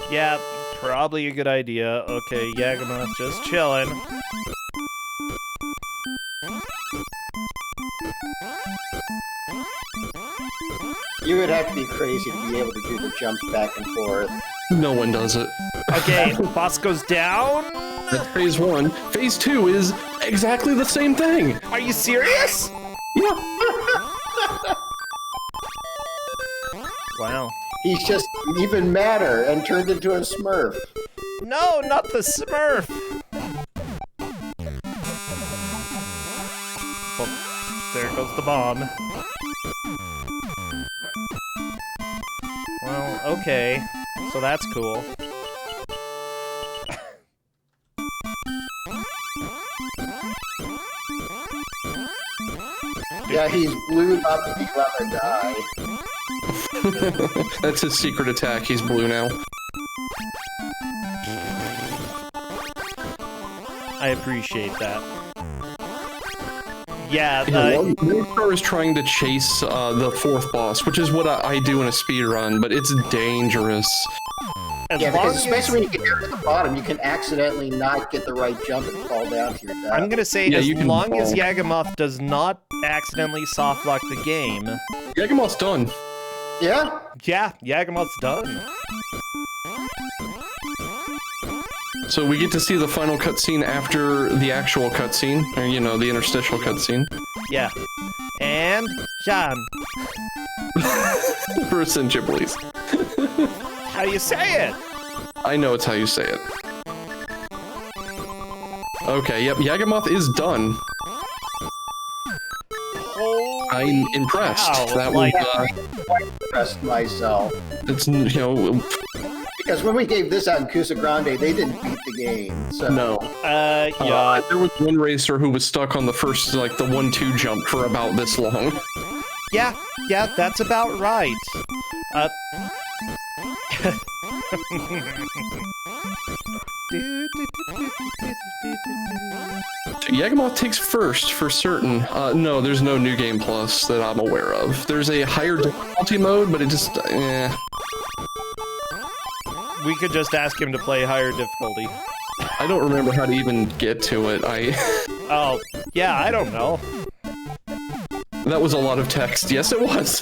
Yeah, probably a good idea. Okay, Yagamoth just chilling. You would have to be crazy to be able to do the jumps back and forth. No one does it. Okay, boss goes down. That's phase 1. Phase 2 is exactly the same thing. Are you serious? Yeah. Wow. He's just even madder and turned into a Smurf. No, not the Smurf. Oh, there goes the bomb. Well, okay. So that's cool. Yeah, he's blue up and he'll ever die. That's his secret attack. He's blue now. I appreciate that. Yeah, Moonstar is trying to chase the 4th boss, which is what I do in a speed run, but it's dangerous. Yeah, because especially when you get down to the bottom, you can accidentally not get the right jump and fall down to your death. I'm gonna say, as long as Yagamoth does not accidentally softlock the game. Yagamoth's done. Yeah? Yeah, Yagamoth's done. So we get to see the final cutscene after the actual cutscene, or you know, the interstitial cutscene. Yeah. And John. For a Cincha, please. How you say it? I know it's how you say it. Okay, yep, Yagamoth is done. Oh, I'm impressed. wow. That Like, was, I impressed myself. it's, you know, Because when we gave this out in Ku5ogrande, they didn't beat the game. So. no. yeah. There was one racer who was stuck on the first, like, the 1-2 jump for about this long. Yeah, that's about right. Yagamoth takes first, for certain. No, there's no New Game Plus that I'm aware of. There's a higher difficulty mode, but it just, We could just ask him to play higher difficulty. I don't remember how to even get to it. Oh, yeah, I don't know. That was a lot of text. Yes, it was.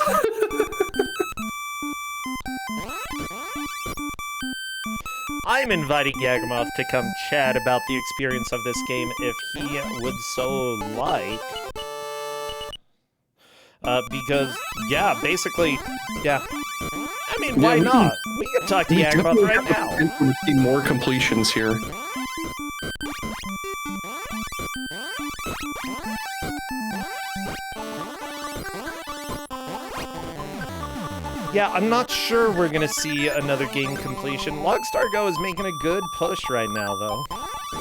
I'm inviting Yagamoth to come chat about the experience of this game if he would so like. Because, yeah, basically, yeah. I mean, why not? We can talk to Yagamoth right now. We see more completions here. Yeah, I'm not sure we're gonna see another game completion. Logstar Go is making a good push right now, though.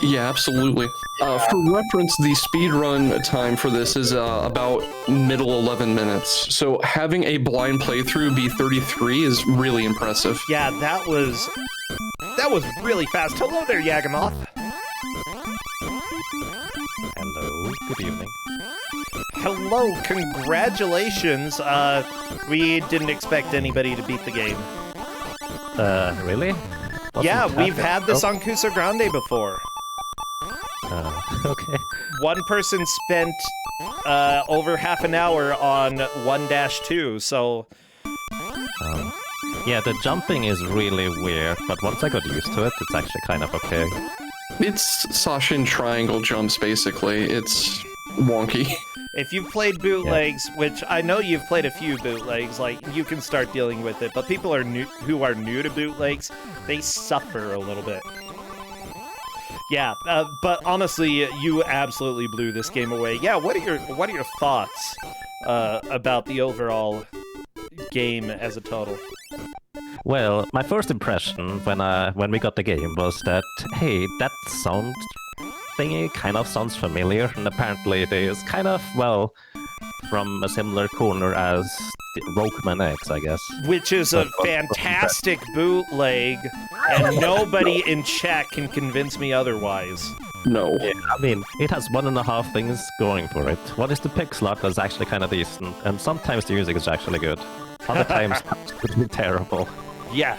Yeah, absolutely. For reference, the speedrun time for this is about middle 11 minutes. So having a blind playthrough be 33 is really impressive. Yeah, that was really fast. Hello there, Yagamoth. Hello, good evening. Hello, congratulations. We didn't expect anybody to beat the game. Really? Yeah, we've had this on Ku5ogrande before. Okay. One person spent over half an hour on 1-2, so... Yeah, the jumping is really weird, but once I got used to it, it's actually kind of okay. It's Sashin triangle jumps, basically. It's wonky. If you've played bootlegs, which I know you've played a few bootlegs, like, you can start dealing with it, but people who are new to bootlegs, they suffer a little bit. Yeah, but honestly, you absolutely blew this game away. Yeah, what are your thoughts about the overall game as a total? Well, my first impression when we got the game was that, hey, that sound thingy kind of sounds familiar, and apparently it is kind of, well, from a similar corner as the Rockman X, I guess. Which is a fantastic bootleg. and nobody in chat can convince me otherwise. No. Yeah, I mean, it has 1.5 things going for it. One is the pixel art that's actually kind of decent, and sometimes the music is actually good. Other times, it's terrible. Yeah,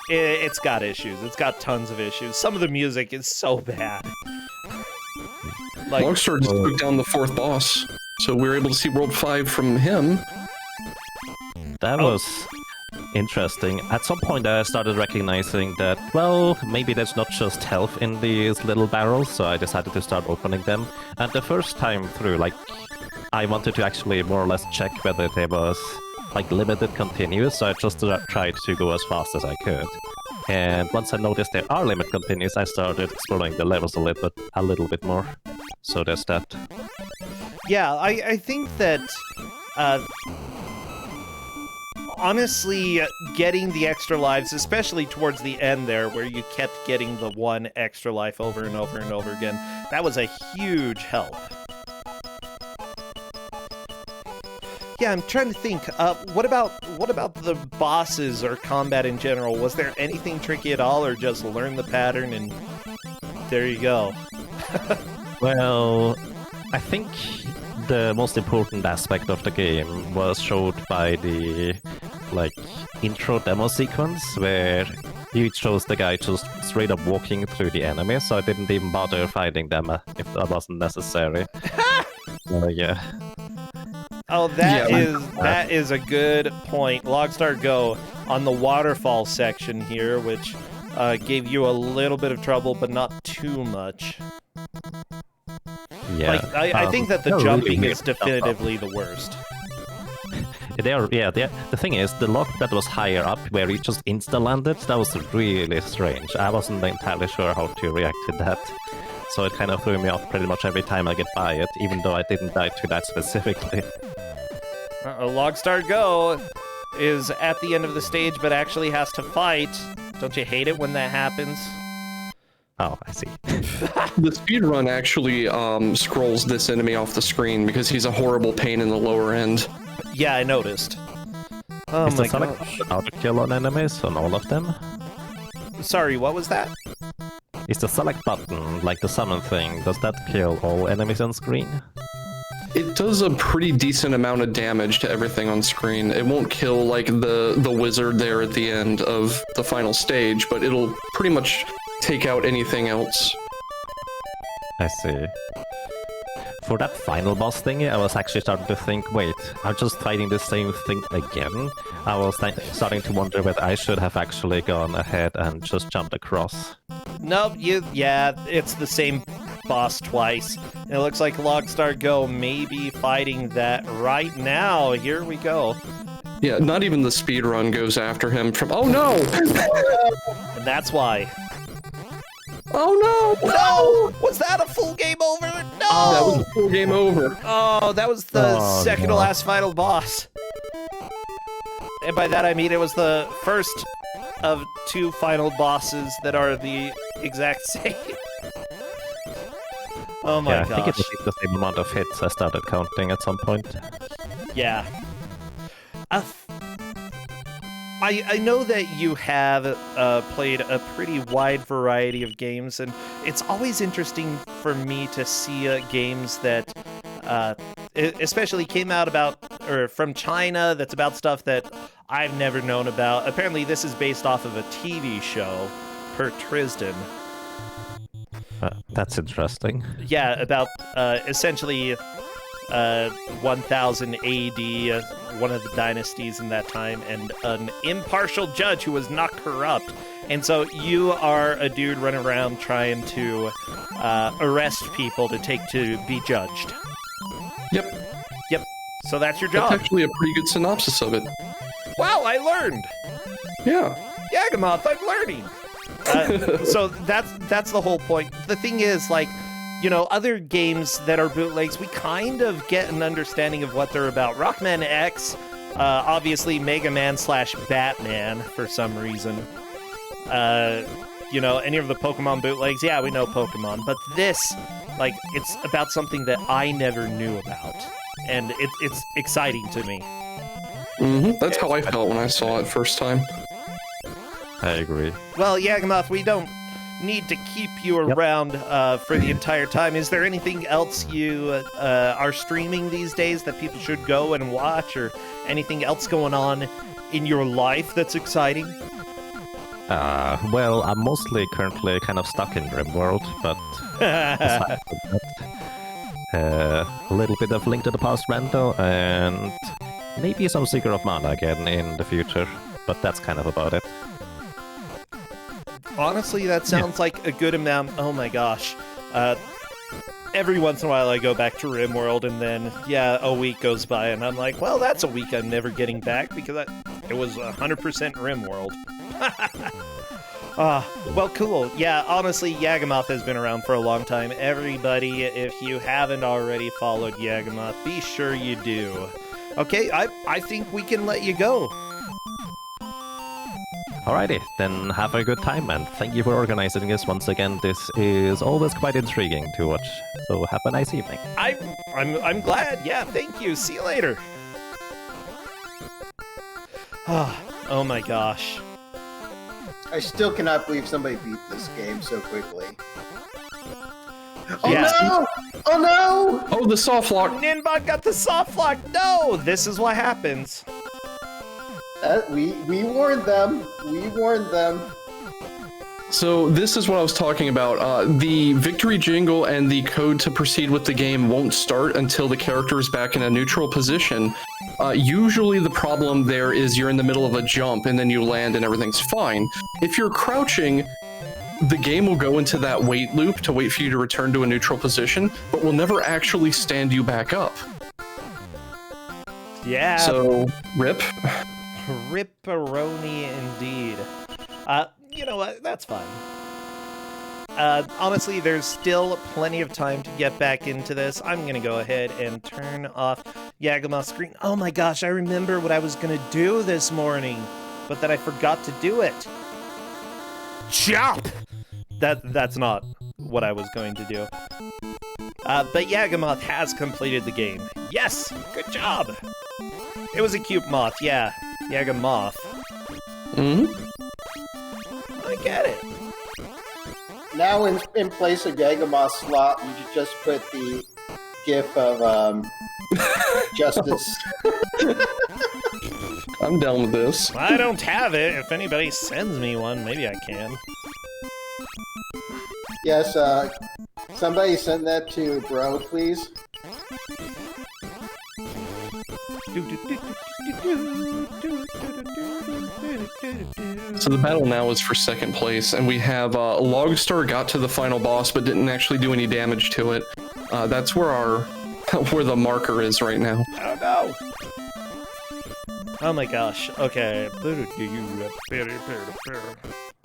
it's got issues. It's got tons of issues. Some of the music is so bad. Like, Logstar just took down the 4th boss, so we were able to see World 5 from him. That was interesting. At some point, I started recognizing that, well, maybe there's not just health in these little barrels, so I decided to start opening them. And the first time through, like, I wanted to actually more or less check whether there was, like, limited continues, so I just tried to go as fast as I could. And once I noticed there are limit continues, I started exploring the levels a little bit more. So there's that. yeah, I think that honestly, getting the extra lives, especially towards the end there, where you kept getting the one extra life over and over and over again, that was a huge help. Yeah, I'm trying to think. What about the bosses or combat in general? Was there anything tricky at all, or just learn the pattern and there you go? Well, I think the most important aspect of the game was showed by the intro demo sequence, where it shows the guy just straight up walking through the enemies, so I didn't even bother fighting them if that wasn't necessary. Yeah. Oh, that is a good point. Logstar Go on the waterfall section here, which gave you a little bit of trouble, but not too much. Yeah. I think that the jumping is definitively the worst. The thing is, the lock that was higher up, where he just insta-landed, that was really strange. I wasn't entirely sure how to react to that. So it kind of threw me off pretty much every time I get by it, even though I didn't die to that specifically. Logstar Go is at the end of the stage, but actually has to fight. Don't you hate it when that happens? Oh, I see. The speedrun actually scrolls this enemy off the screen because he's a horrible pain in the lower end. Yeah, I noticed. Oh Is my the select gosh. auto kill on enemies on all of them? Sorry, what was that? Is the select button, like the summon thing, does that kill all enemies on screen? It does a pretty decent amount of damage to everything on screen. It won't kill like the wizard there at the end of the final stage, but it'll pretty much take out anything else. I see. For that final boss thingy, I was actually starting to think, wait, I'm just fighting the same thing again? I was starting to wonder whether I should have actually gone ahead and just jumped across. Nope, it's the same boss twice. And it looks like Logstar Go may be fighting that right now. Here we go. Yeah, not even the speedrun goes after him from— oh no! And that's why. Oh no! No! Was that a full game over? No! That was a full game over. Oh, that was the second to no. last final boss. And by that I mean it was the first of 2 final bosses that are the exact same. Oh my I think it gosh. was the same amount of hits I started counting at some point. Yeah. I know that you have played a pretty wide variety of games, and it's always interesting for me to see games that especially came out from China, that's about stuff that I've never known about. Apparently this is based off of a TV show, Per Tristan. That's interesting. Yeah, about essentially 1000 AD, one of the dynasties in that time, and an impartial judge who was not corrupt. And so you are a dude running around trying to arrest people to be judged. Yep. Yep. So that's your job. That's actually a pretty good synopsis of it. Wow, I learned. Yeah. Yagamoth, I'm learning. So that's the whole point. The thing is, like, you know, other games that are bootlegs, we kind of get an understanding of what they're about. Rockman X, obviously Mega Man / Batman for some reason. You know, any of the Pokemon bootlegs, yeah, we know Pokemon. But this, like, it's about something that I never knew about. And it's exciting to me. That's how I felt when I saw it first time. I agree. Well, Yagamoth, we don't need to keep you around for the entire time. Is there anything else you are streaming these days that people should go and watch, or anything else going on in your life that's exciting? Well, I'm mostly currently kind of stuck in RimWorld, but aside from that, a little bit of Link to the Past rando, and maybe some Secret of Mana again in the future, but that's kind of about it. Honestly, that sounds like a good amount. Oh my gosh. Every once in a while I go back to RimWorld, and then, a week goes by, and I'm like, well, that's a week I'm never getting back, because it was 100% RimWorld. Well, cool. Yeah, honestly, Yagamoth has been around for a long time. Everybody, if you haven't already followed Yagamoth, be sure you do. Okay, I think we can let you go. Alrighty, then have a good time, and thank you for organizing this once again. This is always quite intriguing to watch, so have a nice evening. I'm glad. Yeah, thank you. See you later. Oh my gosh. I still cannot believe somebody beat this game so quickly. Yeah. Oh no! Oh no! Oh, the soft lock. Ninbot got the soft lock. No, this is what happens. We warned them. We warned them. So this is what I was talking about. The victory jingle and the code to proceed with the game won't start until the character is back in a neutral position. Usually the problem there is you're in the middle of a jump and then you land and everything's fine. If you're crouching, the game will go into that wait loop to wait for you to return to a neutral position, but will never actually stand you back up. Yeah. So, rip. Ripperoni indeed. You know what? That's fine. Honestly, there's still plenty of time to get back into this. I'm gonna go ahead and turn off Yagamoth's screen. Oh my gosh, I remember what I was gonna do this morning, but that I forgot to do it. Chop! That's not what I was going to do. But Yagamoth has completed the game. Yes! Good job! It was a cute moth, yeah. Yagamoth. Mm-hmm. I get it. Now in place of Yagamoth slot, you should just put the gif of Justice. I'm down with this. I don't have it. If anybody sends me one, maybe I can. Yes, somebody send that to Bro, please. So the battle now is for second place, and we have Logstar got to the final boss but didn't actually do any damage to it. That's where where the marker is right now. Oh no! Oh my gosh. Okay.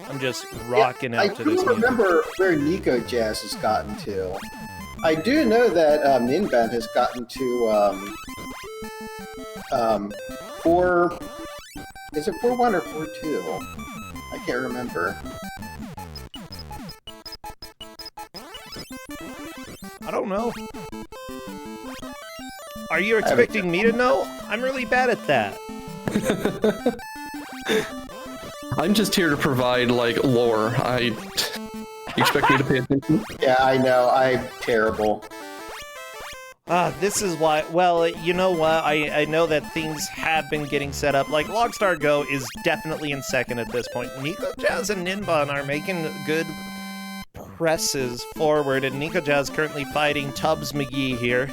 I'm just rocking out to this music. I do remember where Nico Jazz has gotten to. I do know that Ninban has gotten to 4... Is it 4-1 or 4-2? I can't remember. I don't know. Are you expecting me to know? I'm really bad at that. I'm just here to provide, like, lore. You expect me to pay attention? Yeah, I know. I'm terrible. This is why, well, you know what, I know that things have been getting set up. Like, Logstar Go is definitely in second at this point. Nico Jazz and Ninban are making good presses forward, and Nico Jazz currently fighting Tubbs McGee here.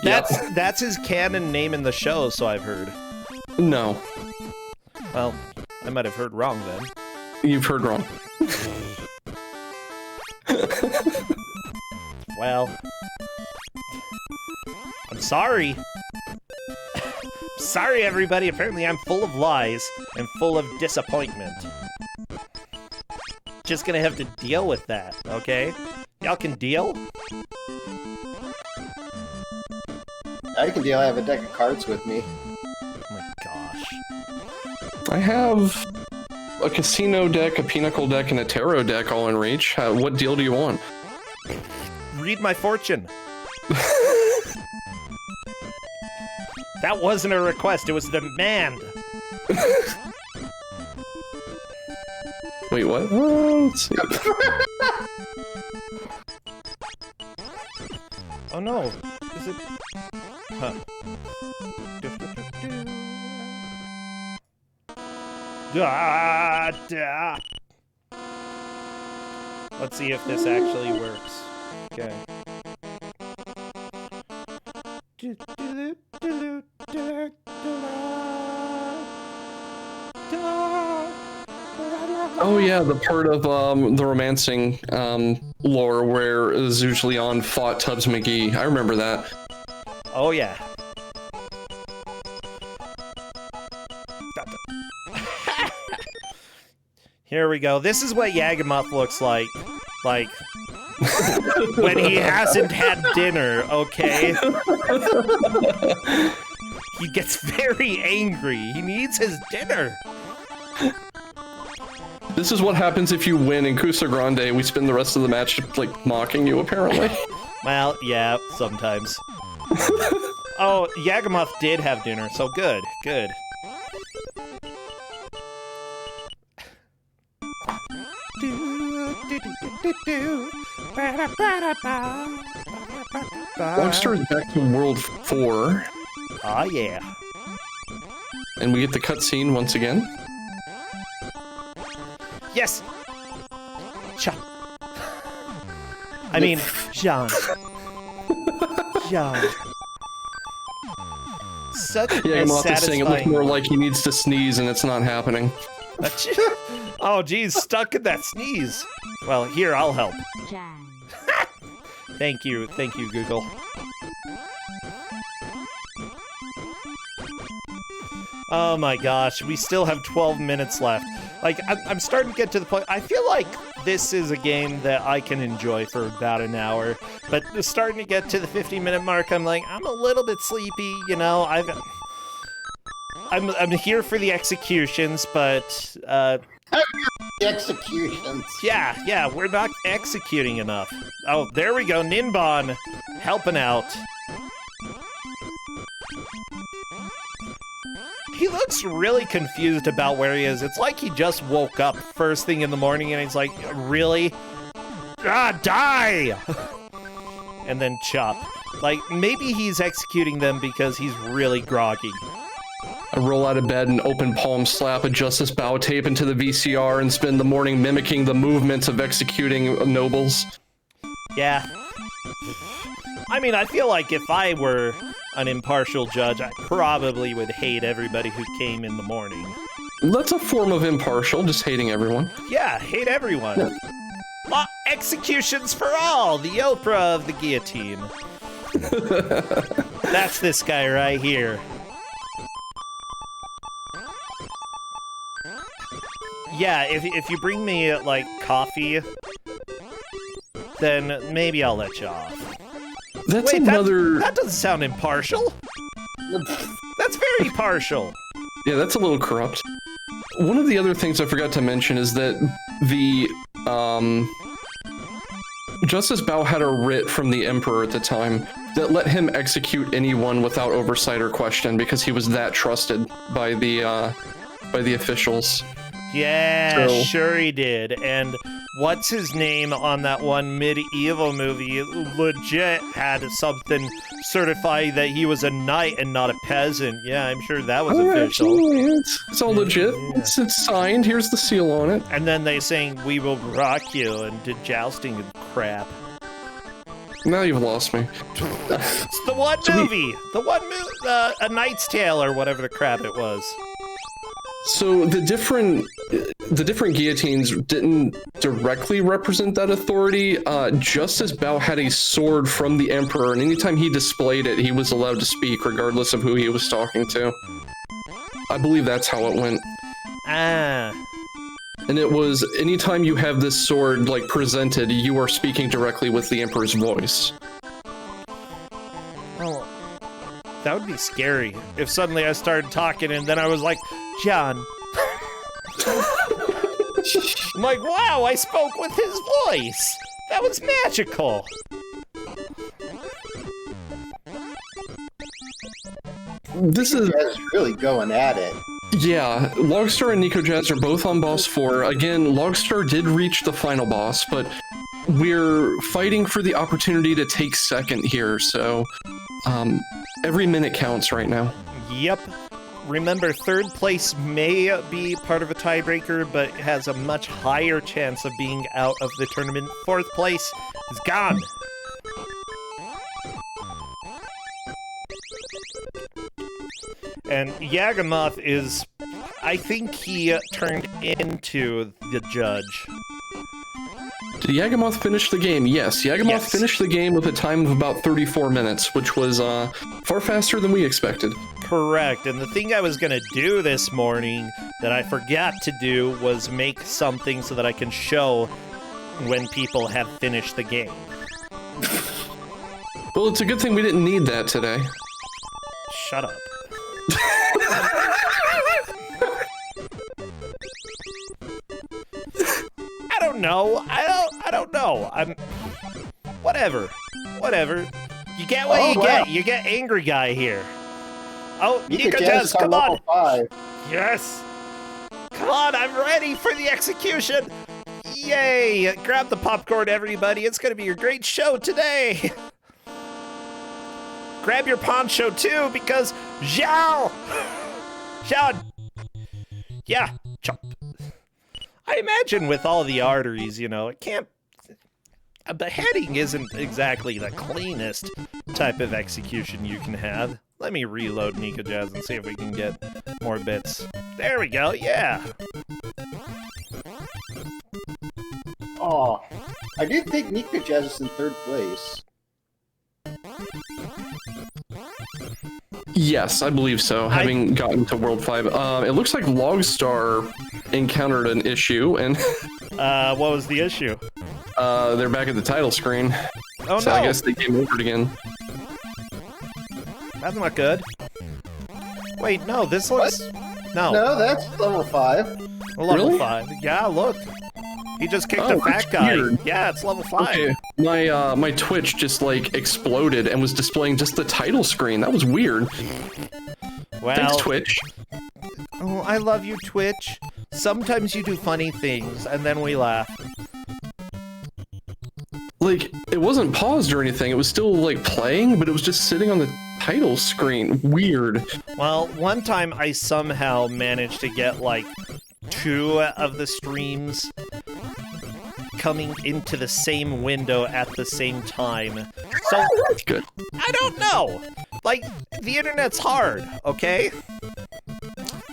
That's his canon name in the show, so I've heard. No. Well, I might have heard wrong then. You've heard wrong. Well, I'm sorry. Sorry, everybody. Apparently, I'm full of lies and full of disappointment. Just gonna have to deal with that, okay? Y'all can deal? I can deal. I have a deck of cards with me. Oh my gosh. I have a casino deck, a pinnacle deck, and a tarot deck all in reach. What deal do you want? Read my fortune. That wasn't a request, it was a demand. Wait, what? Let's see. Oh no, is it? Huh. Da. Let's see if this actually works. Okay. Oh yeah, the part of the romancing lore where Zhou Lian fought Tubbs McGee. I remember that. Oh yeah. Here we go. This is what Yagamoth looks like. Like, when he hasn't had dinner, okay? He gets very angry. He needs his dinner. This is what happens if you win in Ku5ogrande. We spend the rest of the match, like, mocking you, apparently. Well, yeah, sometimes. Oh, Yagamoth did have dinner, so good, good. Rockstar is back to World 4. Ah, yeah. And we get the cutscene once again. Yes! Cha. I mean, Jean. Jean. Such Yeah, a Moth is saying it looks satisfying... more like he needs to sneeze and it's not happening. Oh, geez, stuck in that sneeze. Well, here, I'll help. Thank you, Google. Oh my gosh, we still have 12 minutes left. Like, I'm starting to get to the point. I feel like this is a game that I can enjoy for about an hour, but starting to get to the 50-minute mark, I'm like, I'm a little bit sleepy, you know. I'm here for the executions, but Executions. yeah, we're not executing enough. Oh, there we go, Ninbon helping out. He looks really confused about where he is. It's like he just woke up first thing in the morning and he's like, really? Ah, die! And then chop. Like, maybe he's executing them because he's really groggy. I roll out of bed and open palm slap a Justice Bao tape into the VCR and spend the morning mimicking the movements of executing nobles. Yeah. I mean, I feel like if I were an impartial judge, I probably would hate everybody who came in the morning. That's a form of impartial, just hating everyone. Yeah, hate everyone. Executions for all, the Oprah of the guillotine. That's this guy right here. Yeah, if you bring me, like, coffee, then maybe I'll let you off. That's Wait, another... that doesn't sound impartial. That's very partial. Yeah, that's a little corrupt. One of the other things I forgot to mention is that the, Justice Bao had a writ from the Emperor at the time that let him execute anyone without oversight or question because he was that trusted by the officials. Yeah, So- sure he did. And what's his name on that one medieval movie legit had something certifying that he was a knight and not a peasant. Yeah, I'm sure that was official. Absolutely. It's all legit. Yeah. It's signed. Here's the seal on it. And then they saying, we will rock you, and did jousting and crap. Now you've lost me. It's the one movie! The one movie, A Knight's Tale, or whatever the crap it was. So the different guillotines didn't directly represent that authority. Justice Bao had a sword from the Emperor, and anytime he displayed it, he was allowed to speak, regardless of who he was talking to. I believe that's how it went. Ah. And it was, anytime you have this sword, like, presented, you are speaking directly with the Emperor's voice. Oh. That would be scary if suddenly I started talking and then I was like, John. I'm like, wow, I spoke with his voice. That was magical. This is... You guys really going at it. Yeah, Logstar and Nico Jazz are both on boss 4. Again, Logstar did reach the final boss, but we're fighting for the opportunity to take second here, so every minute counts right now. Yep. Remember, third place may be part of a tiebreaker, but has a much higher chance of being out of the tournament. Fourth place is gone. And Yagamoth is, I think he turned into the judge. Did Yagamoth finish the game? Yes, Yagamoth finished the game with a time of about 34 minutes, which was far faster than we expected. Correct, and the thing I was gonna do this morning that I forgot to do was make something so that I can show when people have finished the game. Well, it's a good thing we didn't need that today. Shut up. I don't know. I don't know. Whatever. You get what you get. You get angry guy here. Oh, Nico Jazz, come on. 5. Yes. Come on, I'm ready for the execution. Yay. Grab the popcorn, everybody. It's going to be a great show today. Grab your poncho, too, because Zhao. Yeah, chop. I imagine with all the arteries, you know, it can't... A beheading isn't exactly the cleanest type of execution you can have. Let me reload Nico Jazz and see if we can get more bits. There we go, yeah! Oh, I did think Nico Jazz is in third place. Yes, I believe so, having gotten to World 5. It looks like Logstar encountered an issue, and... what was the issue? They're back at the title screen. Oh, so no! I guess they came over it again. That's not good. Wait, no, this looks... No. No, that's level 5. Level Really? 5. Yeah, look. He just kicked a Oh, fat that's guy. weird. Yeah, it's level 5. Okay, my Twitch just like exploded and was displaying just the title screen. That was weird. Well, Thanks, Twitch. Oh, I love you, Twitch. Sometimes you do funny things, and then we laugh. Like, it wasn't paused or anything. It was still like playing, but it was just sitting on the title screen. Weird. Well, one time I somehow managed to get like 2 of the streams coming into the same window at the same time. So, That's good. I don't know. Like, the internet's hard, okay?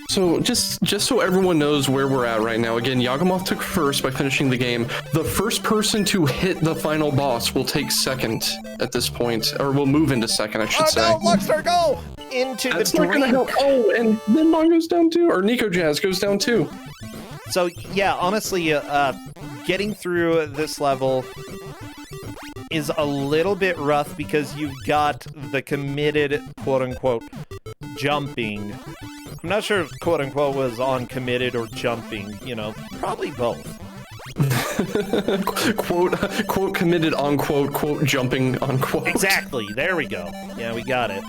So just so everyone knows where we're at right now, again, Yagamoth took first by finishing the game. The first person to hit the final boss will take second at this point, or will move into second, I should say. Oh no, Luxstar, go! Into That's the not gonna drink! help. Oh, and then Mon goes down too, or Nico Jazz goes down too. So, yeah, honestly, getting through this level is a little bit rough because you've got the committed, quote-unquote, jumping. I'm not sure if quote-unquote was on committed or jumping, you know, probably both. quote committed, quote jumping, unquote. Exactly, there we go. Yeah, we got it.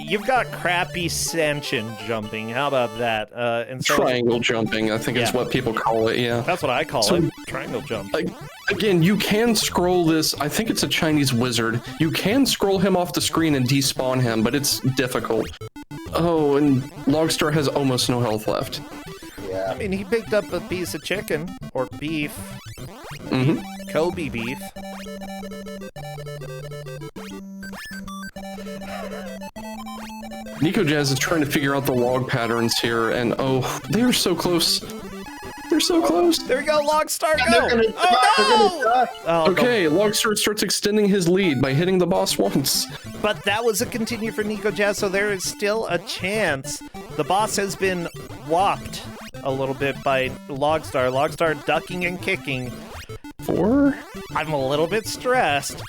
You've got crappy Sanchin jumping. How about that? And so Triangle jumping, I think is what people call it, yeah. that's what I call it. Triangle jump. Again, you can scroll this. I think it's a Chinese wizard. You can scroll him off the screen and despawn him, but it's difficult. Oh, and Logstar has almost no health left. Yeah. I mean, he picked up a piece of chicken or beef. Mm-hmm. Kobe beef. Nico Jazz is trying to figure out the log patterns here, and oh, they are so close. They're so close. There we go, Logstar, And they're go! gonna die, they're gonna die. Oh, Okay, Logstar starts extending his lead by hitting the boss once. but that was a continue for Nico Jazz, so there is still a chance. The boss has been whopped a little bit by Logstar. Logstar ducking and kicking. 4? I'm a little bit stressed.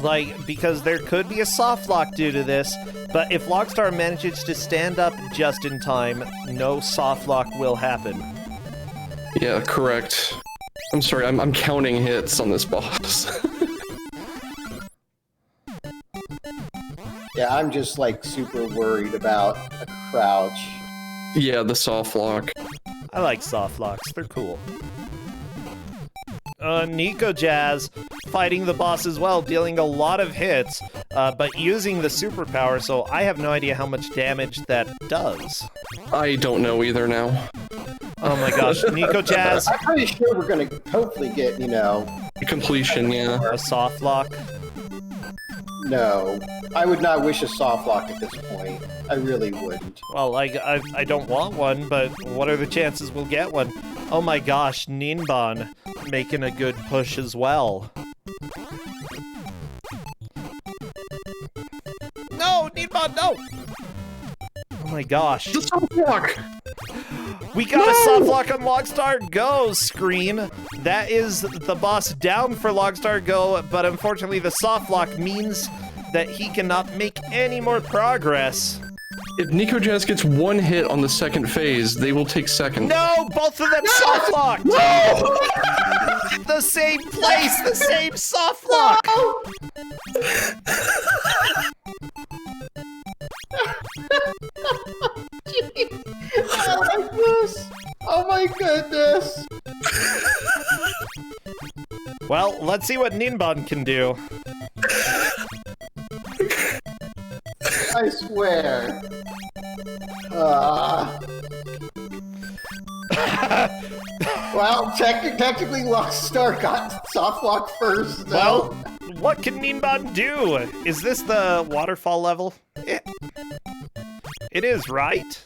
Like, because there could be a soft lock due to this, but if Logstar manages to stand up just in time, no soft lock will happen. Yeah, correct. I'm sorry, I'm counting hits on this boss. Yeah, I'm just like super worried about a crouch. Yeah, the soft lock. I like soft locks. They're cool. Nico Jazz fighting the boss as well, dealing a lot of hits, but using the superpower, so I have no idea how much damage that does. I don't know either now. Oh my gosh, Nico Jazz. I'm pretty sure we're gonna hopefully get, Completion, yeah. A soft lock. no. I would not wish a soft lock at this point. I really wouldn't. Well, I don't want one, but what are the chances we'll get one? Oh my gosh, Ninban making a good push as well. No, Ninban, no! Oh my gosh. The soft lock! We got a soft lock on Logstar Go screen. That is the boss down for Logstar Go, but unfortunately the soft lock means that he cannot make any more progress. If Nico Jazz gets one hit on the second phase, they will take second. No, both of them soft locked. No! The same place, the same soft lock. Oh my goodness! Oh my goodness! Well, let's see what Ninban can do. I swear. Well, technically Lockstar got soft lock first. So. Well, what can Ninban do? Is this the waterfall level? It is, right?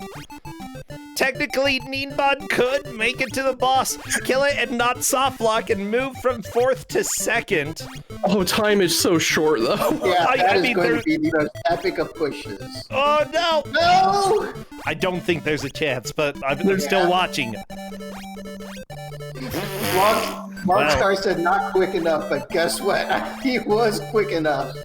Technically, Ninban could make it to the boss, kill it, and not soft lock, and move from 4th to 2nd. Oh, time is so short, though. Yeah, that is mean, going to be the most epic of pushes. Oh, no! No! I don't think there's a chance, but I'm still watching. Logstar said not quick enough, but guess what? He was quick enough.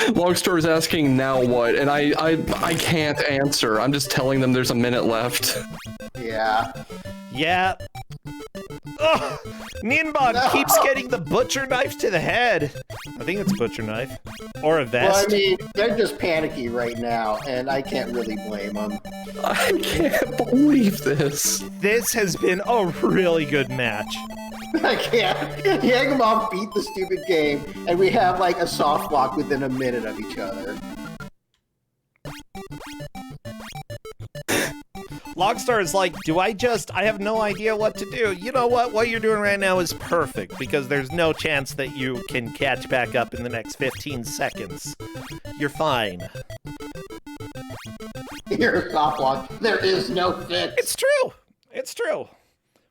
Logstar is asking now what, and I can't answer. I'm just telling them there's a minute left. Yeah. Yeah. Ugh! Ninban keeps getting the butcher knife to the head. I think it's a butcher knife. Or a vest. Well, I mean, they're just panicky right now, and I can't really blame them. I can't believe this. This has been a really good match. I can't. Yagimoff beat the stupid game, and we have like a soft lock within a minute of each other. Logstar is like, I have no idea what to do. You know what? What you're doing right now is perfect, because there's no chance that you can catch back up in the next 15 seconds. You're fine. You're a soft lock. There is no fix. It's true. It's true.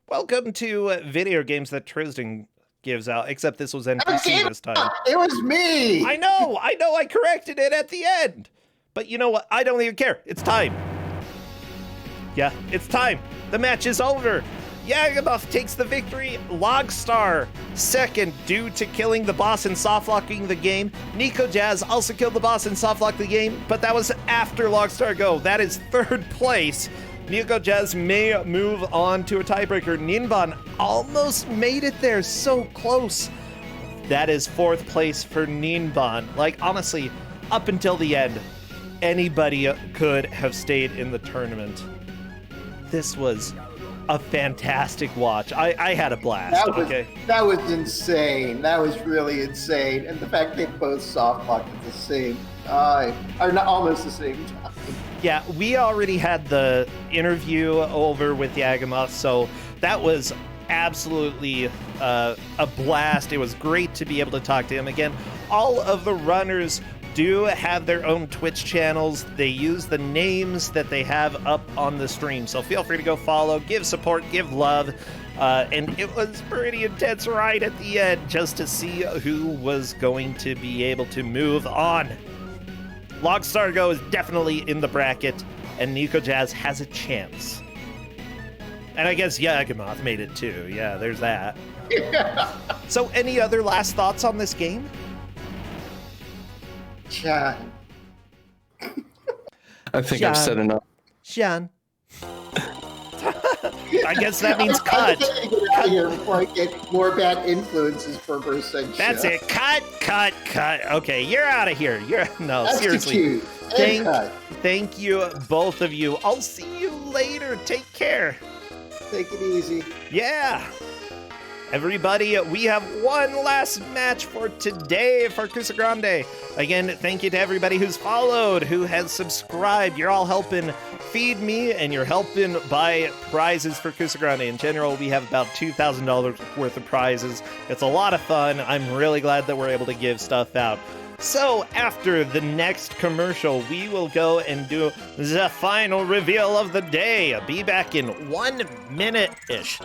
Welcome to video games that Tristan gives out, except this was NPC this time. It was me! I know, I corrected it at the end. But you know what? I don't even care. It's time. Yeah, it's time. The match is over. Yagamoth takes the victory. Logstar second due to killing the boss and soft-locking the game. Nico Jazz also killed the boss and soft-locked the game, but that was after Logstar Go. That is 3rd place. Nico Jazz may move on to a tiebreaker. Ninban almost made it there, so close. That is 4th place for Ninban. Like, honestly, up until the end, anybody could have stayed in the tournament. This was a fantastic watch. I had a blast. That was insane. That was really insane. And the fact they both soft locked at the same time, or not almost the same time. Yeah, we already had the interview over with Yagamoth, so that was absolutely a blast. It was great to be able to talk to him again. All of the runners do have their own Twitch channels. They use the names that they have up on the stream, so feel free to go follow, give support, give love. And it was pretty intense right at the end just to see who was going to be able to move on. Logstar Go is definitely in the bracket, and Nico Jazz has a chance. And I guess Yagamoth made it too. Yeah, there's that. So any other last thoughts on this game? John. I think I've said enough. Sean. I guess that means cut. I gotta get out of here before I get more bad influences for first thing. That's it. Cut. Okay, you're out of here. Seriously. Thank you, both of you. I'll see you later. Take care. Take it easy. Yeah. Everybody, we have one last match for today for Ku5ogrande. Again, thank you to everybody who's followed, who has subscribed. You're all helping feed me, and you're helping buy prizes for Ku5ogrande. In general, we have about $2,000 worth of prizes. It's a lot of fun. I'm really glad that we're able to give stuff out. So, after the next commercial, we will go and do the final reveal of the day. Be back in 1 minute-ish.